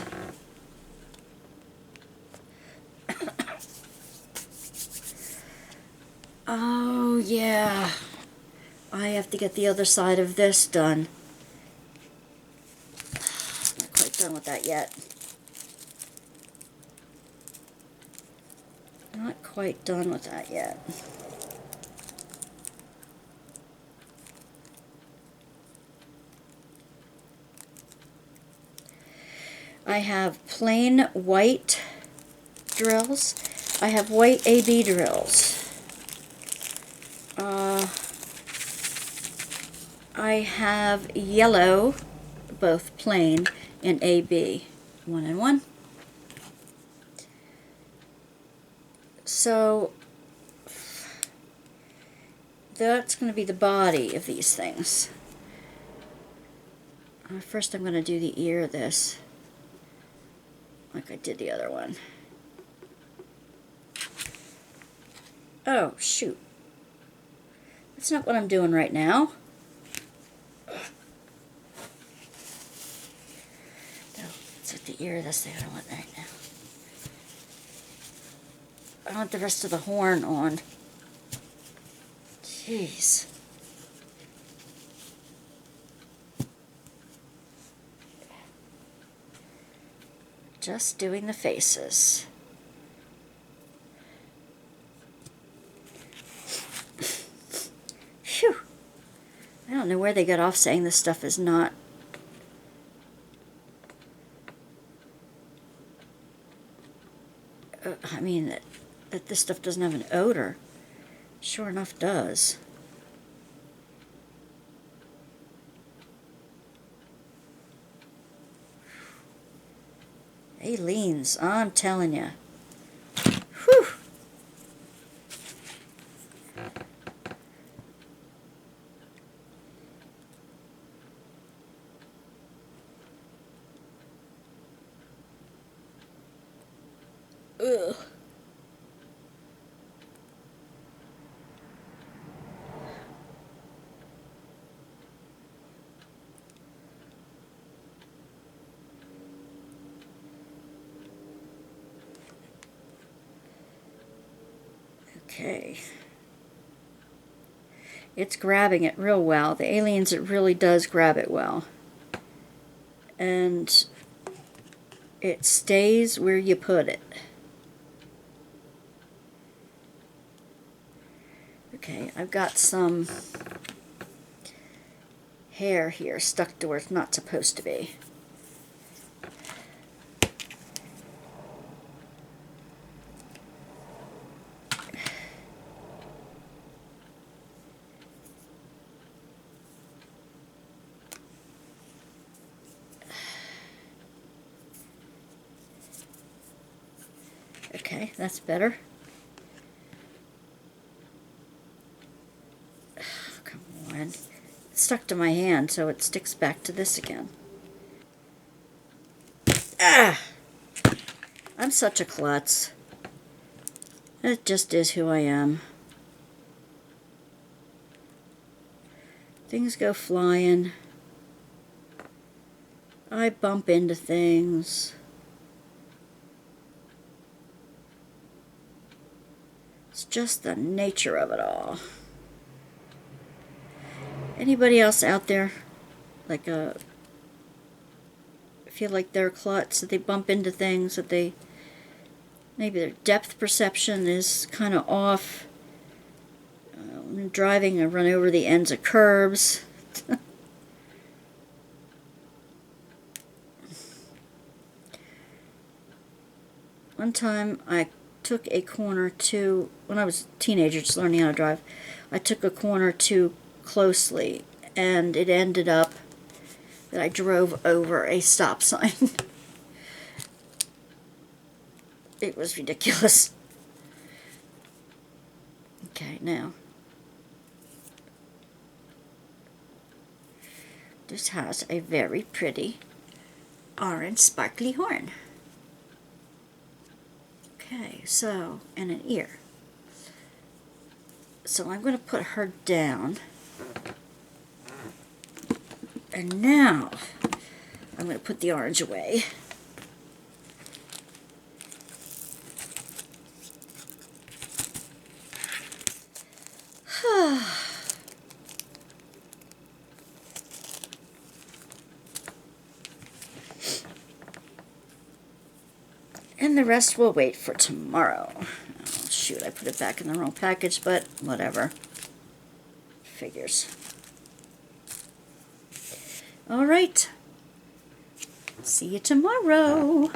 Oh yeah, I have to get the other side of this done. Not quite done with that yet. Not quite done with that yet. I have plain white drills. I have white AB drills. I have yellow, both plain, and AB, 1 and 1. So that's going to be the body of these things. First I'm going to do the ear of this, like I did the other one. Oh, shoot. That's not what I'm doing right now. No, it's like the ear of this thing I don't want right now. I want the rest of the horn on. Jeez. Just doing the faces. Phew. I don't know where they got off saying this stuff is not. I mean, that this stuff doesn't have an odor. Sure enough does. Aleen's, I'm telling you. Whew. Ugh. Okay. It's grabbing it real well. The Aliens, it really does grab it well. And it stays where you put it. Okay, I've got some hair here stuck to where it's not supposed to be. Okay, that's better. Come on. It's stuck to my hand, so it sticks back to this again. Ah! I'm such a klutz. It just is who I am. Things go flying. I bump into things. It's just the nature of it all. Anybody else out there like feel like they're a klutz, that they bump into things, that they maybe their depth perception is kind of off? When driving, I run over the ends of curbs. One time I took a corner when I was a teenager just learning how to drive, I took a corner too closely, and it ended up that I drove over a stop sign. It was ridiculous. Okay, now this has a very pretty orange sparkly horn. Okay, so, and an ear. So I'm going to put her down. And now I'm going to put the orange away. And the rest will wait for tomorrow. Oh, shoot, I put it back in the wrong package, but whatever. Figures. All right. See you tomorrow.